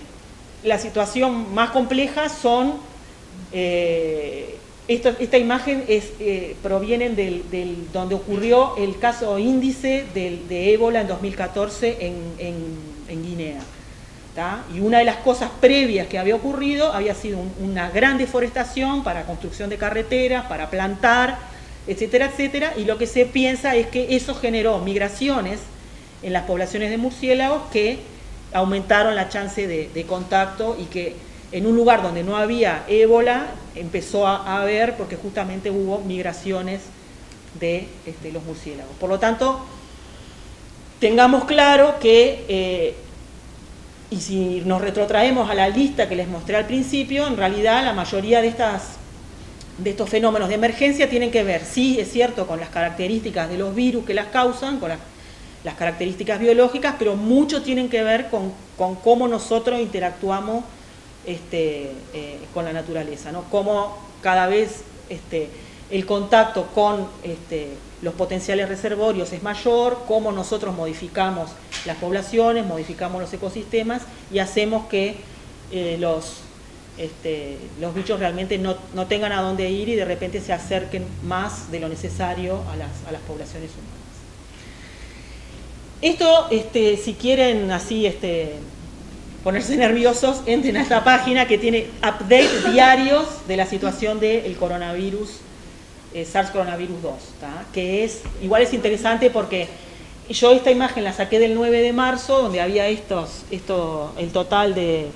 la situación más compleja son, esta imagen proviene del donde ocurrió el caso índice de ébola en 2014 en Guinea. Y una de las cosas previas que había ocurrido había sido una gran deforestación para construcción de carreteras, para plantar, etcétera, etcétera, y lo que se piensa es que eso generó migraciones en las poblaciones de murciélagos que aumentaron la chance de contacto, y que en un lugar donde no había ébola empezó a haber, porque justamente hubo migraciones de los murciélagos. Por lo tanto, tengamos claro que y si nos retrotraemos a la lista que les mostré al principio, en realidad la mayoría de estos fenómenos de emergencia tienen que ver, sí, es cierto, con las características de los virus que las causan, con las características biológicas, pero mucho tienen que ver con cómo nosotros interactuamos con la naturaleza, ¿no? Cómo cada vez el contacto con los potenciales reservorios es mayor, cómo nosotros modificamos las poblaciones, modificamos los ecosistemas y hacemos que los bichos realmente no tengan a dónde ir y de repente se acerquen más de lo necesario a las poblaciones humanas. Esto, si quieren así ponerse nerviosos, entren a esta página que tiene updates diarios de la situación del coronavirus, SARS coronavirus 2, que igual es interesante porque yo esta imagen la saqué del 9 de marzo, donde había el total de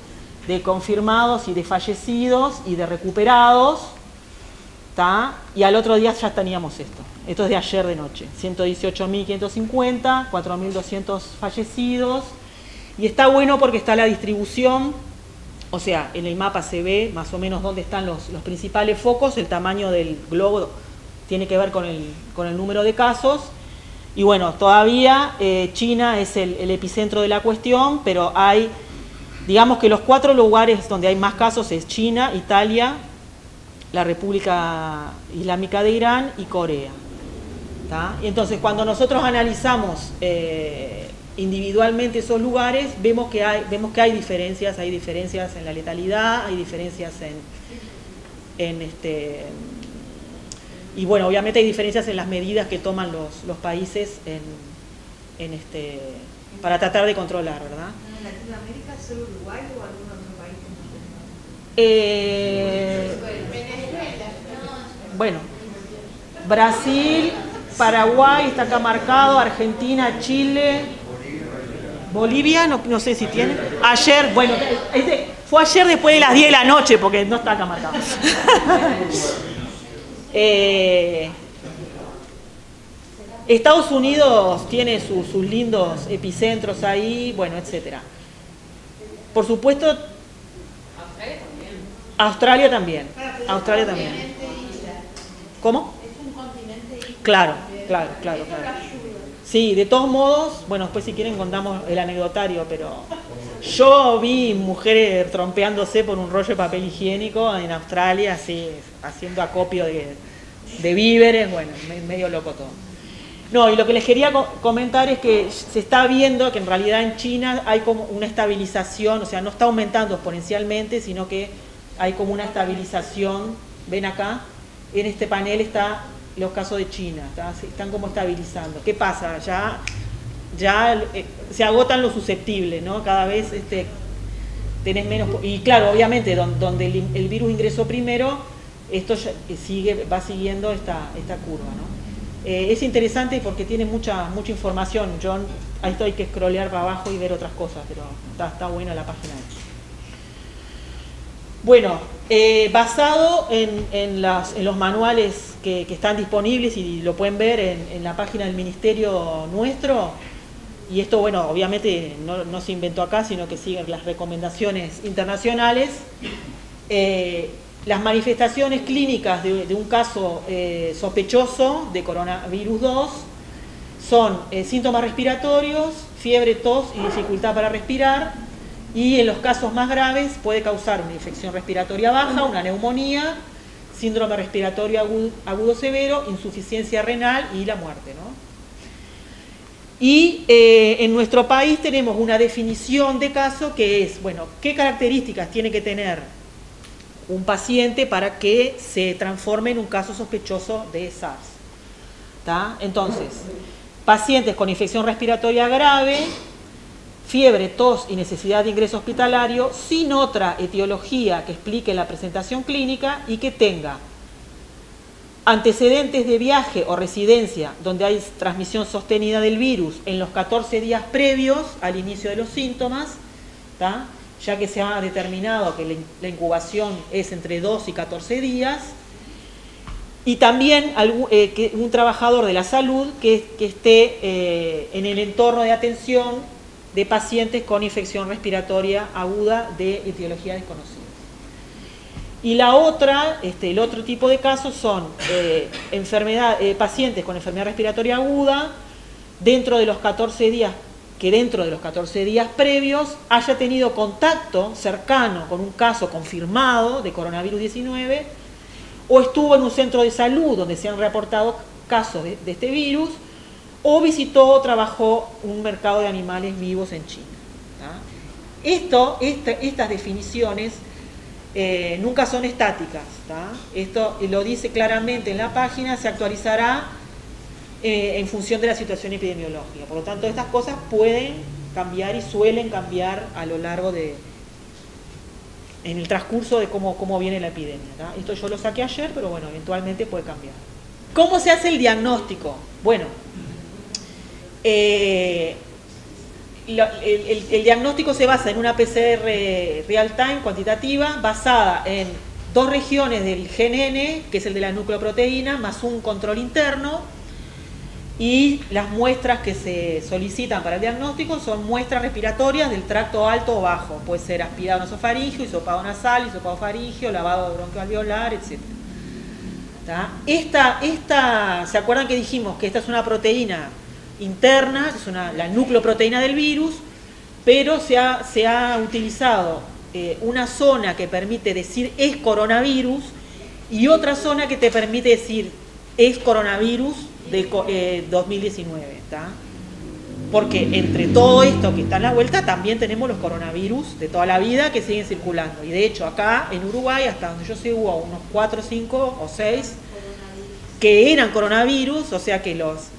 confirmados y de fallecidos y de recuperados, y al otro día ya teníamos esto. Esto es de ayer de noche, 118.550, 4.200 fallecidos, y está bueno porque está la distribución, o sea, en el mapa se ve más o menos dónde están los principales focos, el tamaño del globo tiene que ver con el número de casos, y bueno, todavía China es el epicentro de la cuestión, pero hay, digamos que los 4 lugares donde hay más casos es China, Italia, la República Islámica de Irán y Corea. Y entonces cuando nosotros analizamos individualmente esos lugares, vemos que hay diferencias en la letalidad, hay diferencias y bueno, obviamente hay diferencias en las medidas que toman los países para tratar de controlar, ¿verdad? ¿En Latinoamérica solo Uruguay o algún otro país que no? Bueno, Brasil, Paraguay está acá marcado, Argentina, Chile, Bolivia, no sé si tiene. Ayer, bueno, fue ayer después de las 10 de la noche, porque no está acá marcado. Estados Unidos tiene sus lindos epicentros ahí, bueno, etcétera. Por supuesto, Australia también. Australia también. ¿Cómo? Es un continente isla. Claro. Sí, de todos modos, bueno, después si quieren contamos el anecdotario, pero yo vi mujeres trompeándose por un rollo de papel higiénico en Australia, así, haciendo acopio de víveres, bueno, medio loco todo. No, y lo que les quería comentar es que se está viendo que en realidad en China hay como una estabilización, o sea, no está aumentando exponencialmente, sino que hay como una estabilización. Ven acá, en este panel está los casos de China, están como estabilizando. ¿Qué pasa? Ya se agotan los susceptibles, ¿no? Cada vez tenés menos. Y claro, obviamente, donde el virus ingresó primero, esto ya va siguiendo esta curva, ¿no? Es interesante porque tiene mucha información. Ahí hay que scrollear para abajo y ver otras cosas, pero está buena la página. Bueno, basado en los manuales que están disponibles y lo pueden ver en la página del ministerio nuestro, y esto, bueno, obviamente no se inventó acá, sino que siguen las recomendaciones internacionales. Las manifestaciones clínicas de un caso sospechoso de coronavirus 2 son síntomas respiratorios, fiebre, tos y dificultad para respirar, y en los casos más graves puede causar una infección respiratoria baja, una neumonía síndrome respiratorio agudo severo, insuficiencia renal y la muerte, ¿no? Y en nuestro país tenemos una definición de caso que es, bueno, ¿qué características tiene que tener un paciente para que se transforme en un caso sospechoso de SARS? ¿Tá? Entonces, pacientes con infección respiratoria grave, fiebre, tos y necesidad de ingreso hospitalario sin otra etiología que explique la presentación clínica y que tenga antecedentes de viaje o residencia donde hay transmisión sostenida del virus en los 14 días previos al inicio de los síntomas, ¿tá? Ya que se ha determinado que la incubación es entre 2 y 14 días, y también un trabajador de la salud que esté en el entorno de atención de pacientes con infección respiratoria aguda de etiología desconocida. Y la otra, el otro tipo de casos son pacientes con enfermedad respiratoria aguda dentro de los 14 días, que dentro de los 14 días previos haya tenido contacto cercano con un caso confirmado de coronavirus 19 o estuvo en un centro de salud donde se han reportado casos de este virus, o visitó o trabajó un mercado de animales vivos en China. Estas definiciones nunca son estáticas. Esto lo dice claramente en la página, se actualizará en función de la situación epidemiológica. Por lo tanto, estas cosas pueden cambiar y suelen cambiar a lo largo en el transcurso de cómo viene la epidemia. Esto yo lo saqué ayer, pero bueno, eventualmente puede cambiar. ¿Cómo se hace el diagnóstico? Bueno, el diagnóstico se basa en una PCR real-time cuantitativa basada en 2 regiones del gen N, que es el de la nucleoproteína, más un control interno, y las muestras que se solicitan para el diagnóstico son muestras respiratorias del tracto alto o bajo, puede ser aspirado nasofaringio, hisopado nasal, hisopado faringio, lavado bronquioalveolar, etc. ¿Se acuerdan que dijimos que esta es una proteína interna, es la nucleoproteína del virus, pero se ha utilizado una zona que permite decir es coronavirus y otra zona que te permite decir es coronavirus de 2019, ¿tá? Porque entre todo esto que está en la vuelta también tenemos los coronavirus de toda la vida que siguen circulando, y de hecho acá en Uruguay, hasta donde yo sé, hubo unos 4, 5 o 6 que eran coronavirus, o sea que los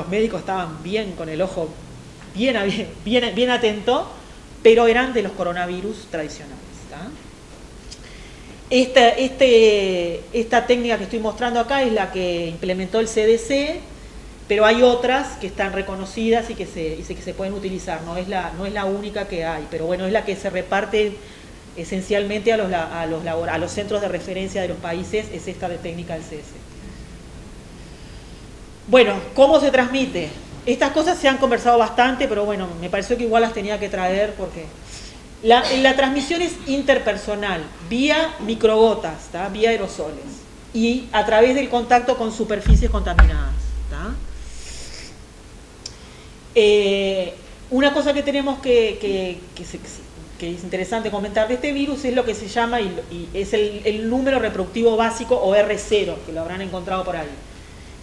médicos estaban bien con el ojo bien atento, pero eran de los coronavirus tradicionales. Esta técnica que estoy mostrando acá es la que implementó el CDC, pero hay otras que están reconocidas y que se pueden utilizar. No es la única que hay, pero bueno, es la que se reparte esencialmente a los centros de referencia de los países, es esta de técnica del CDC. Bueno, ¿cómo se transmite? Estas cosas se han conversado bastante, pero bueno, me pareció que igual las tenía que traer porque la transmisión es interpersonal, vía microgotas, ¿tá? Vía aerosoles, y a través del contacto con superficies contaminadas. ¿Tá? Una cosa que tenemos que es interesante comentar de este virus es lo que se llama, y es el número reproductivo básico, o R0, que lo habrán encontrado por ahí,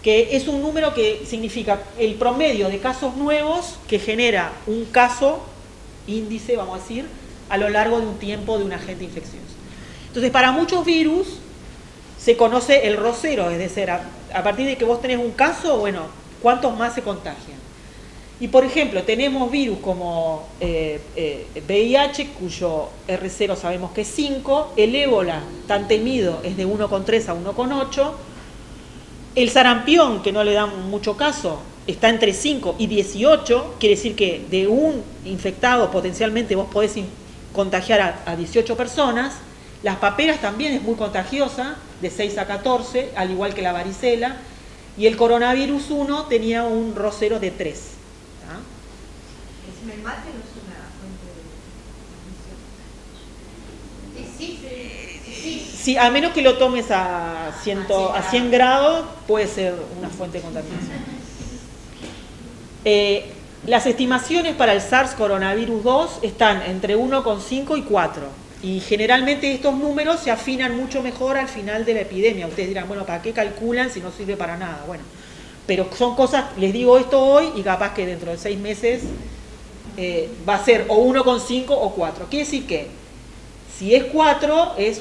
que es un número que significa el promedio de casos nuevos que genera un caso, índice, vamos a decir, a lo largo de un tiempo de un agente infeccioso. Entonces, para muchos virus se conoce el R0, es decir, a partir de que vos tenés un caso, bueno, ¿cuántos más se contagian? Y por ejemplo, tenemos virus como VIH, cuyo R0 sabemos que es 5, el ébola, tan temido, es de 1,3 a 1,8, el sarampión, que no le dan mucho caso, está entre 5 y 18, quiere decir que de un infectado potencialmente vos podés contagiar a 18 personas. Las paperas también es muy contagiosa, de 6 a 14, al igual que la varicela, y el coronavirus 1 tenía un R0 de 3. ¿El mate no es una fuente de transmisión? Sí, a menos que lo tomes a 100 grados, puede ser una fuente de contaminación. Las estimaciones para el SARS coronavirus 2 están entre 1,5 y 4. Y generalmente estos números se afinan mucho mejor al final de la epidemia. Ustedes dirán, bueno, ¿para qué calculan si no sirve para nada? Bueno, pero son cosas, les digo esto hoy y capaz que dentro de 6 meses va a ser o 1,5 o 4. Quiere decir que si es 4 es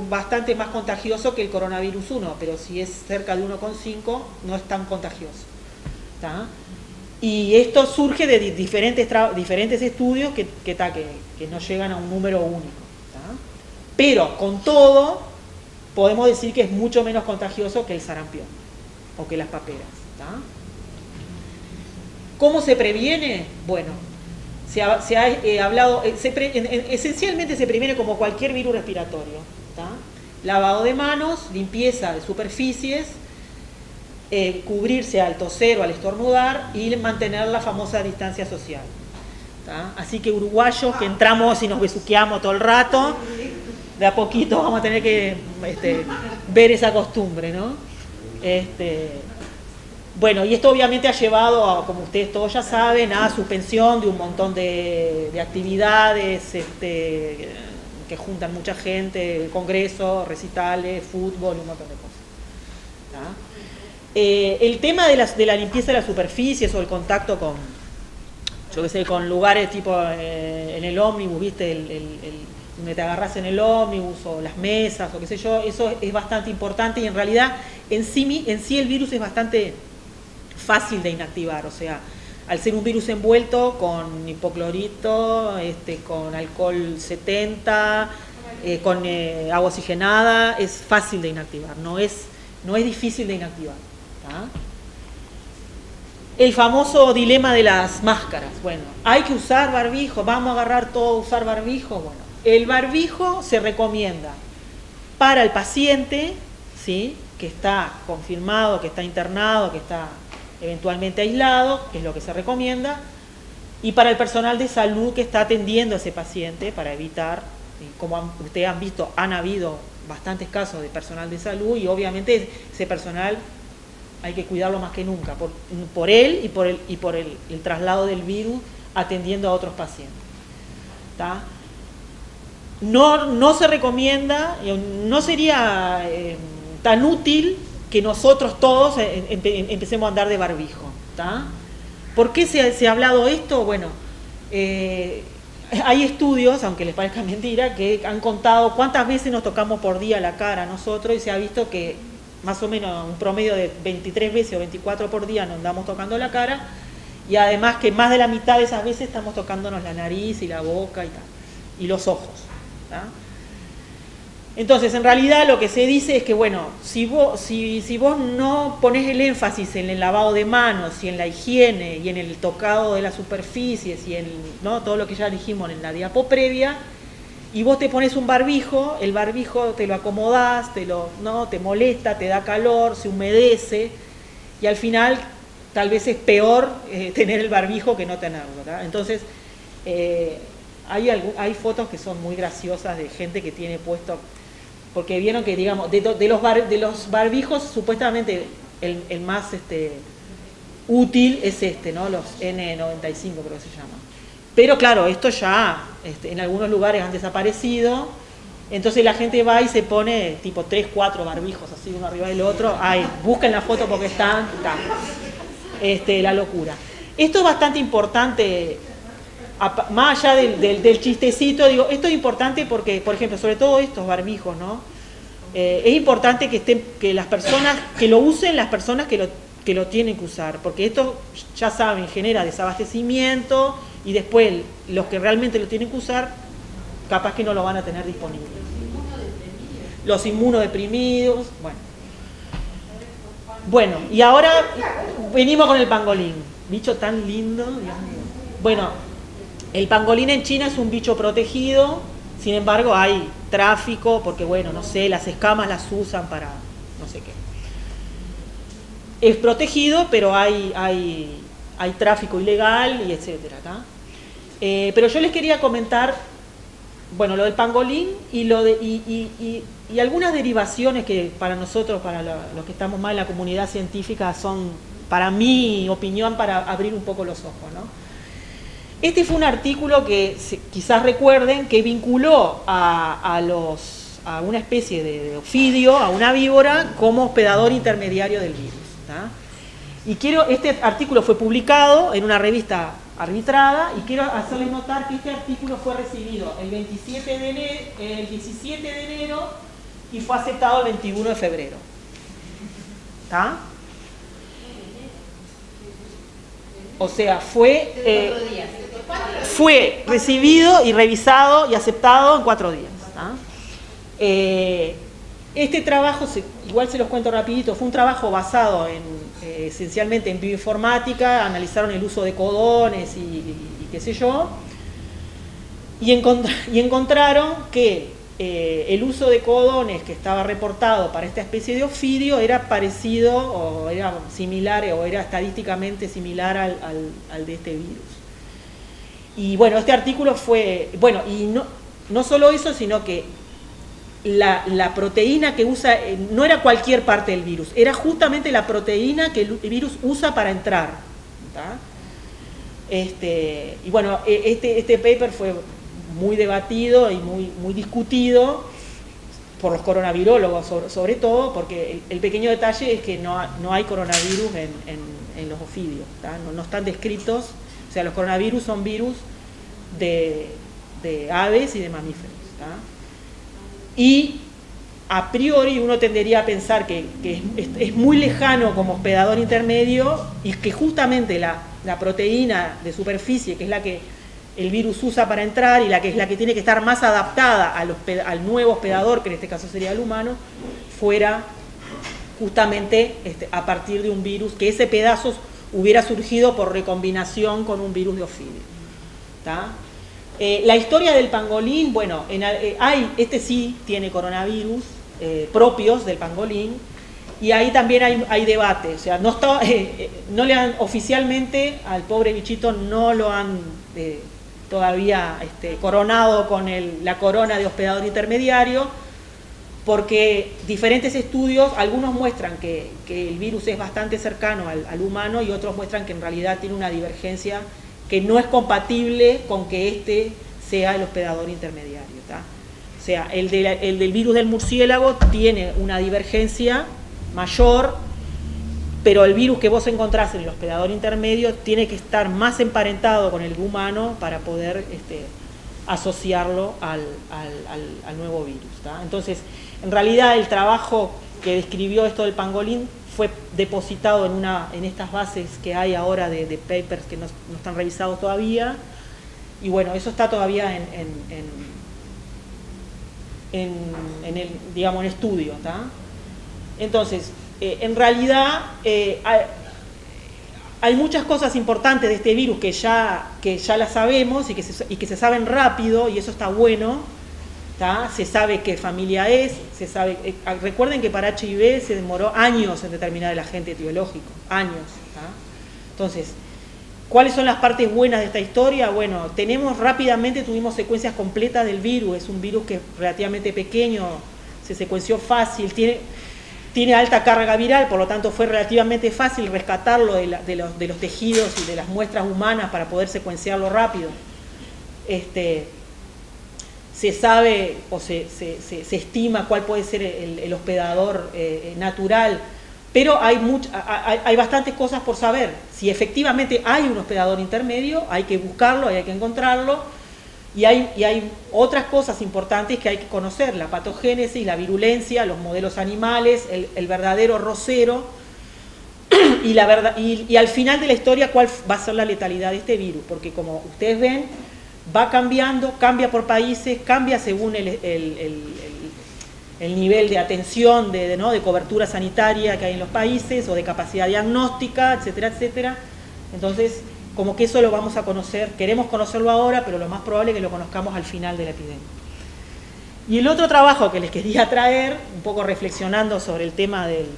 bastante más contagioso que el coronavirus 1, pero si es cerca de 1,5 no es tan contagioso. ¿Tá? Y esto surge de diferentes estudios que no llegan a un número único. ¿Tá? Pero con todo podemos decir que es mucho menos contagioso que el sarampión o que las paperas. ¿Tá? ¿Cómo se previene? Bueno, se ha hablado, esencialmente se previene como cualquier virus respiratorio. ¿Tá? Lavado de manos, limpieza de superficies, cubrirse al toser o al estornudar y mantener la famosa distancia social. ¿Tá? Así que uruguayos que entramos y nos besuqueamos todo el rato, de a poquito vamos a tener que ver esa costumbre, ¿no? Bueno, y esto obviamente ha llevado, a, como ustedes todos ya saben, a suspensión de un montón de actividades que juntan mucha gente, congresos, recitales, fútbol y un montón de cosas. ¿Tá? El tema de la limpieza de las superficies o el contacto con, yo qué sé, con lugares tipo en el ómnibus, ¿viste? Donde te agarras en el ómnibus o las mesas o qué sé yo, eso es bastante importante y en realidad en sí el virus es bastante fácil de inactivar, o sea, al ser un virus envuelto con hipoclorito, con alcohol 70, con agua oxigenada, es fácil de inactivar, no es difícil de inactivar. ¿Tá? El famoso dilema de las máscaras. Bueno, hay que usar barbijo, vamos a agarrar todo a usar barbijo. Bueno, el barbijo se recomienda para el paciente, ¿sí? Que está confirmado, que está internado, que está eventualmente aislado, que es lo que se recomienda, y para el personal de salud que está atendiendo a ese paciente para evitar, como ustedes han visto, han habido bastantes casos de personal de salud y obviamente ese personal hay que cuidarlo más que nunca, por él y por el traslado del virus atendiendo a otros pacientes. ¿Tá? No se recomienda, no sería tan útil que nosotros todos empecemos a andar de barbijo. ¿Tá? ¿Por qué se ha hablado esto? Bueno, hay estudios, aunque les parezca mentira, que han contado cuántas veces nos tocamos por día la cara nosotros y se ha visto que más o menos un promedio de 23 veces o 24 por día nos andamos tocando la cara y además que más de la mitad de esas veces estamos tocándonos la nariz y la boca y tal, y los ojos. ¿Tá? Entonces, en realidad lo que se dice es que, bueno, si vos no ponés el énfasis en el lavado de manos y en la higiene y en el tocado de las superficies y en, ¿no?, todo lo que ya dijimos en la diapo previa, y vos te pones un barbijo, el barbijo te lo acomodás, ¿no?, te molesta, te da calor, se humedece, y al final tal vez es peor tener el barbijo que no tenerlo. ¿Tá? Entonces, hay fotos que son muy graciosas de gente que tiene puesto... Porque vieron que, digamos, de los barbijos, supuestamente el más útil es ¿no? Los N95 creo que se llama. Pero claro, esto ya en algunos lugares han desaparecido, entonces la gente va y se pone tipo 3, 4 barbijos, así uno arriba del otro. Ay, busquen la foto porque están la locura. Esto es bastante importante. Más allá del chistecito, digo, esto es importante porque, por ejemplo, sobre todo estos barbijos, ¿no? Es importante que las personas, que lo usen las personas que lo tienen que usar, porque esto, ya saben, genera desabastecimiento y después los que realmente lo tienen que usar, capaz que no lo van a tener disponible. Los inmunodeprimidos, bueno, y ahora venimos con el pangolín, bicho tan lindo, Dios mío. Bueno, el pangolín en China es un bicho protegido, sin embargo hay tráfico, porque bueno, no sé, las escamas las usan para no sé qué. Es protegido, pero hay tráfico ilegal y etcétera. ¿Tá? Pero yo les quería comentar, bueno, lo del pangolín y algunas derivaciones que para nosotros, para los que estamos más en la comunidad científica, son, para mi opinión, para abrir un poco los ojos, ¿no? Este fue un artículo que quizás recuerden que vinculó a una especie de ofidio, a una víbora, como hospedador intermediario del virus. ¿Tá? Y este artículo fue publicado en una revista arbitrada y quiero hacerles notar que este artículo fue recibido el 17 de enero y fue aceptado el 21 de febrero. ¿Tá? O sea, fue recibido y revisado y aceptado en 4 días. ¿Tá? Este trabajo, igual se los cuento rapidito, fue un trabajo basado esencialmente en bioinformática, analizaron el uso de codones y qué sé yo, y encontraron que el uso de codones que estaba reportado para esta especie de ofidio era parecido o era similar o era estadísticamente similar al de este virus. Y bueno, este artículo fue, bueno, y no solo eso, sino que la proteína que usa no era cualquier parte del virus, era justamente la proteína que el virus usa para entrar. ¿Tá? Y bueno, este paper fue muy debatido y muy discutido por los coronavirólogos, sobre todo, porque el pequeño detalle es que no hay coronavirus en los ofidios, ¿tá? No están descritos, o sea, los coronavirus son virus de aves y de mamíferos. ¿Tá? Y a priori uno tendería a pensar que es muy lejano como hospedador intermedio y que justamente la proteína de superficie, que es la que el virus usa para entrar y es la que tiene que estar más adaptada al nuevo hospedador, que en este caso sería el humano, fuera justamente a partir de un virus, que ese pedazo hubiera surgido por recombinación con un virus de ofidio. ¿Tá? La historia del pangolín, bueno, este sí tiene coronavirus propios del pangolín, y ahí también hay debate, o sea, no le han oficialmente al pobre bichito, no lo han todavía coronado con la corona de hospedador intermediario, porque diferentes estudios, algunos muestran que el virus es bastante cercano al humano y otros muestran que en realidad tiene una divergencia que no es compatible con que este sea el hospedador intermediario. ¿Tá? O sea, el del virus del murciélago tiene una divergencia mayor, pero el virus que vos encontrás en el hospedador intermedio tiene que estar más emparentado con el humano para poder asociarlo al nuevo virus. ¿Tá? Entonces, en realidad el trabajo que describió esto del pangolín fue depositado en estas bases que hay ahora de papers que no están revisados todavía, y bueno, eso está todavía en estudio. ¿Tá? Entonces, en realidad hay muchas cosas importantes de este virus que ya las sabemos y que se saben rápido, y eso está bueno. ¿Tá? Se sabe qué familia es, se sabe. Recuerden que para HIV se demoró años en determinar el agente etiológico, años. ¿Tá? Entonces, ¿cuáles son las partes buenas de esta historia? Bueno, tuvimos secuencias completas del virus, es un virus que es relativamente pequeño, se secuenció fácil, tiene alta carga viral, por lo tanto fue relativamente fácil rescatarlo de los tejidos y de las muestras humanas para poder secuenciarlo rápido. Se sabe o se estima cuál puede ser el hospedador natural, pero hay bastantes cosas por saber. Si efectivamente hay un hospedador intermedio, hay que buscarlo, hay que encontrarlo, y hay otras cosas importantes que hay que conocer: la patogénesis, la virulencia, los modelos animales, el verdadero rocero, y al final de la historia cuál va a ser la letalidad de este virus, porque como ustedes ven, va cambiando, cambia por países, cambia según el nivel de atención, de cobertura sanitaria que hay en los países, o de capacidad diagnóstica, etcétera, etcétera. Entonces, como que eso lo vamos a conocer, queremos conocerlo ahora, pero lo más probable es que lo conozcamos al final de la epidemia. Y el otro trabajo que les quería traer, un poco reflexionando sobre el tema del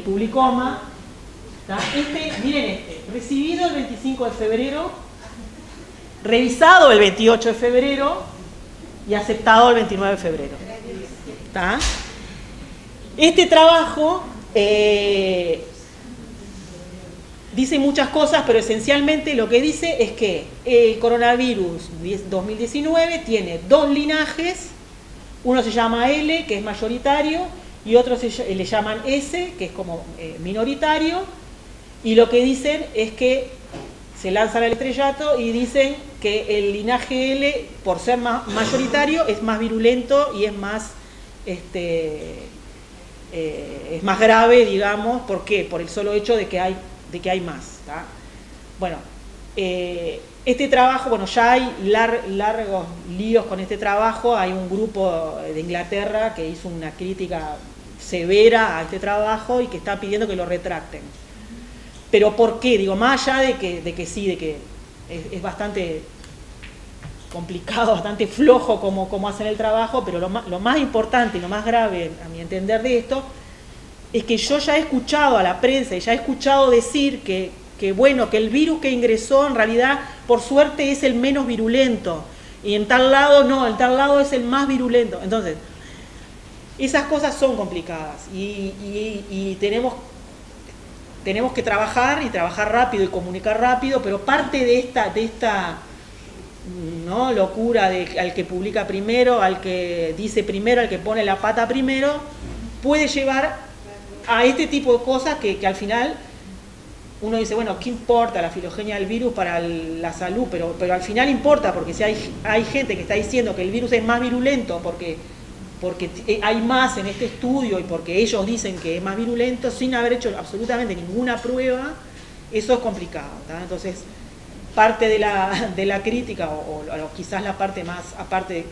publicoma, miren recibido el 25 de febrero, revisado el 28 de febrero y aceptado el 29 de febrero. ¿Tá? Este trabajo dice muchas cosas, pero esencialmente lo que dice es que el coronavirus 2019 tiene dos linajes, uno se llama L, que es mayoritario, y otro le llaman S, que es como minoritario, y lo que dicen es que se lanzan al estrellato y dicen que el linaje L, por ser más mayoritario, es más virulento y es más, es más grave, digamos. ¿Por qué? Por el solo hecho de que hay más, ¿tá? Bueno, este trabajo, bueno, ya hay largos líos con este trabajo. Hay un grupo de Inglaterra que hizo una crítica severa a este trabajo y que está pidiendo que lo retracten. Pero ¿por qué? Digo, más allá de que es bastante complicado, bastante flojo como hacen el trabajo, pero lo más importante y lo más grave, a mi entender, de esto, es que yo ya he escuchado a la prensa y ya he escuchado decir que bueno, que el virus que ingresó en realidad, por suerte, es el menos virulento, y en tal lado no, en tal lado es el más virulento. Entonces, esas cosas son complicadas y tenemos que trabajar y trabajar rápido y comunicar rápido, pero parte de esta ¿no? locura al que publica primero, al que dice primero, al que pone la pata primero, puede llevar a este tipo de cosas que al final uno dice, bueno, ¿qué importa la filogenia del virus para la salud? Pero al final importa, porque si hay gente que está diciendo que el virus es más virulento porque hay más en este estudio y porque ellos dicen que es más virulento sin haber hecho absolutamente ninguna prueba, eso es complicado, ¿tá? Entonces, parte de la crítica, o quizás la parte más, aparte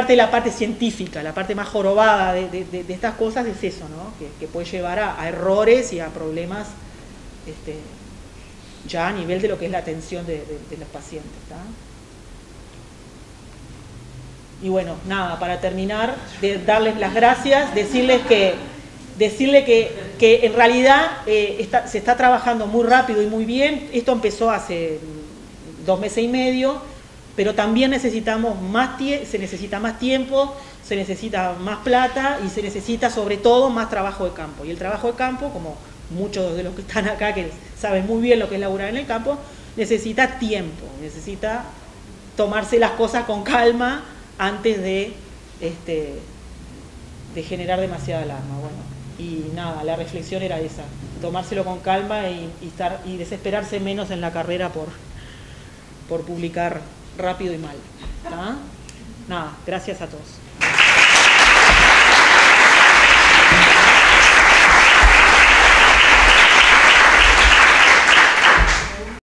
de la parte científica, la parte más jorobada de estas cosas es eso, ¿no? Que puede llevar a errores y a problemas ya a nivel de lo que es la atención de los pacientes, ¿tá? Y bueno, nada, para terminar, darles las gracias, decirles que en realidad se está trabajando muy rápido y muy bien. Esto empezó hace 2 meses y medio, pero también se necesita más tiempo, se necesita más plata y se necesita sobre todo más trabajo de campo. Y el trabajo de campo, como muchos de los que están acá que saben muy bien lo que es laburar en el campo, necesita tiempo, necesita tomarse las cosas con calma antes de generar demasiada alarma. Bueno, y nada, la reflexión era esa, tomárselo con calma y desesperarse menos en la carrera por publicar rápido y mal, ¿tá? Nada, gracias a todos.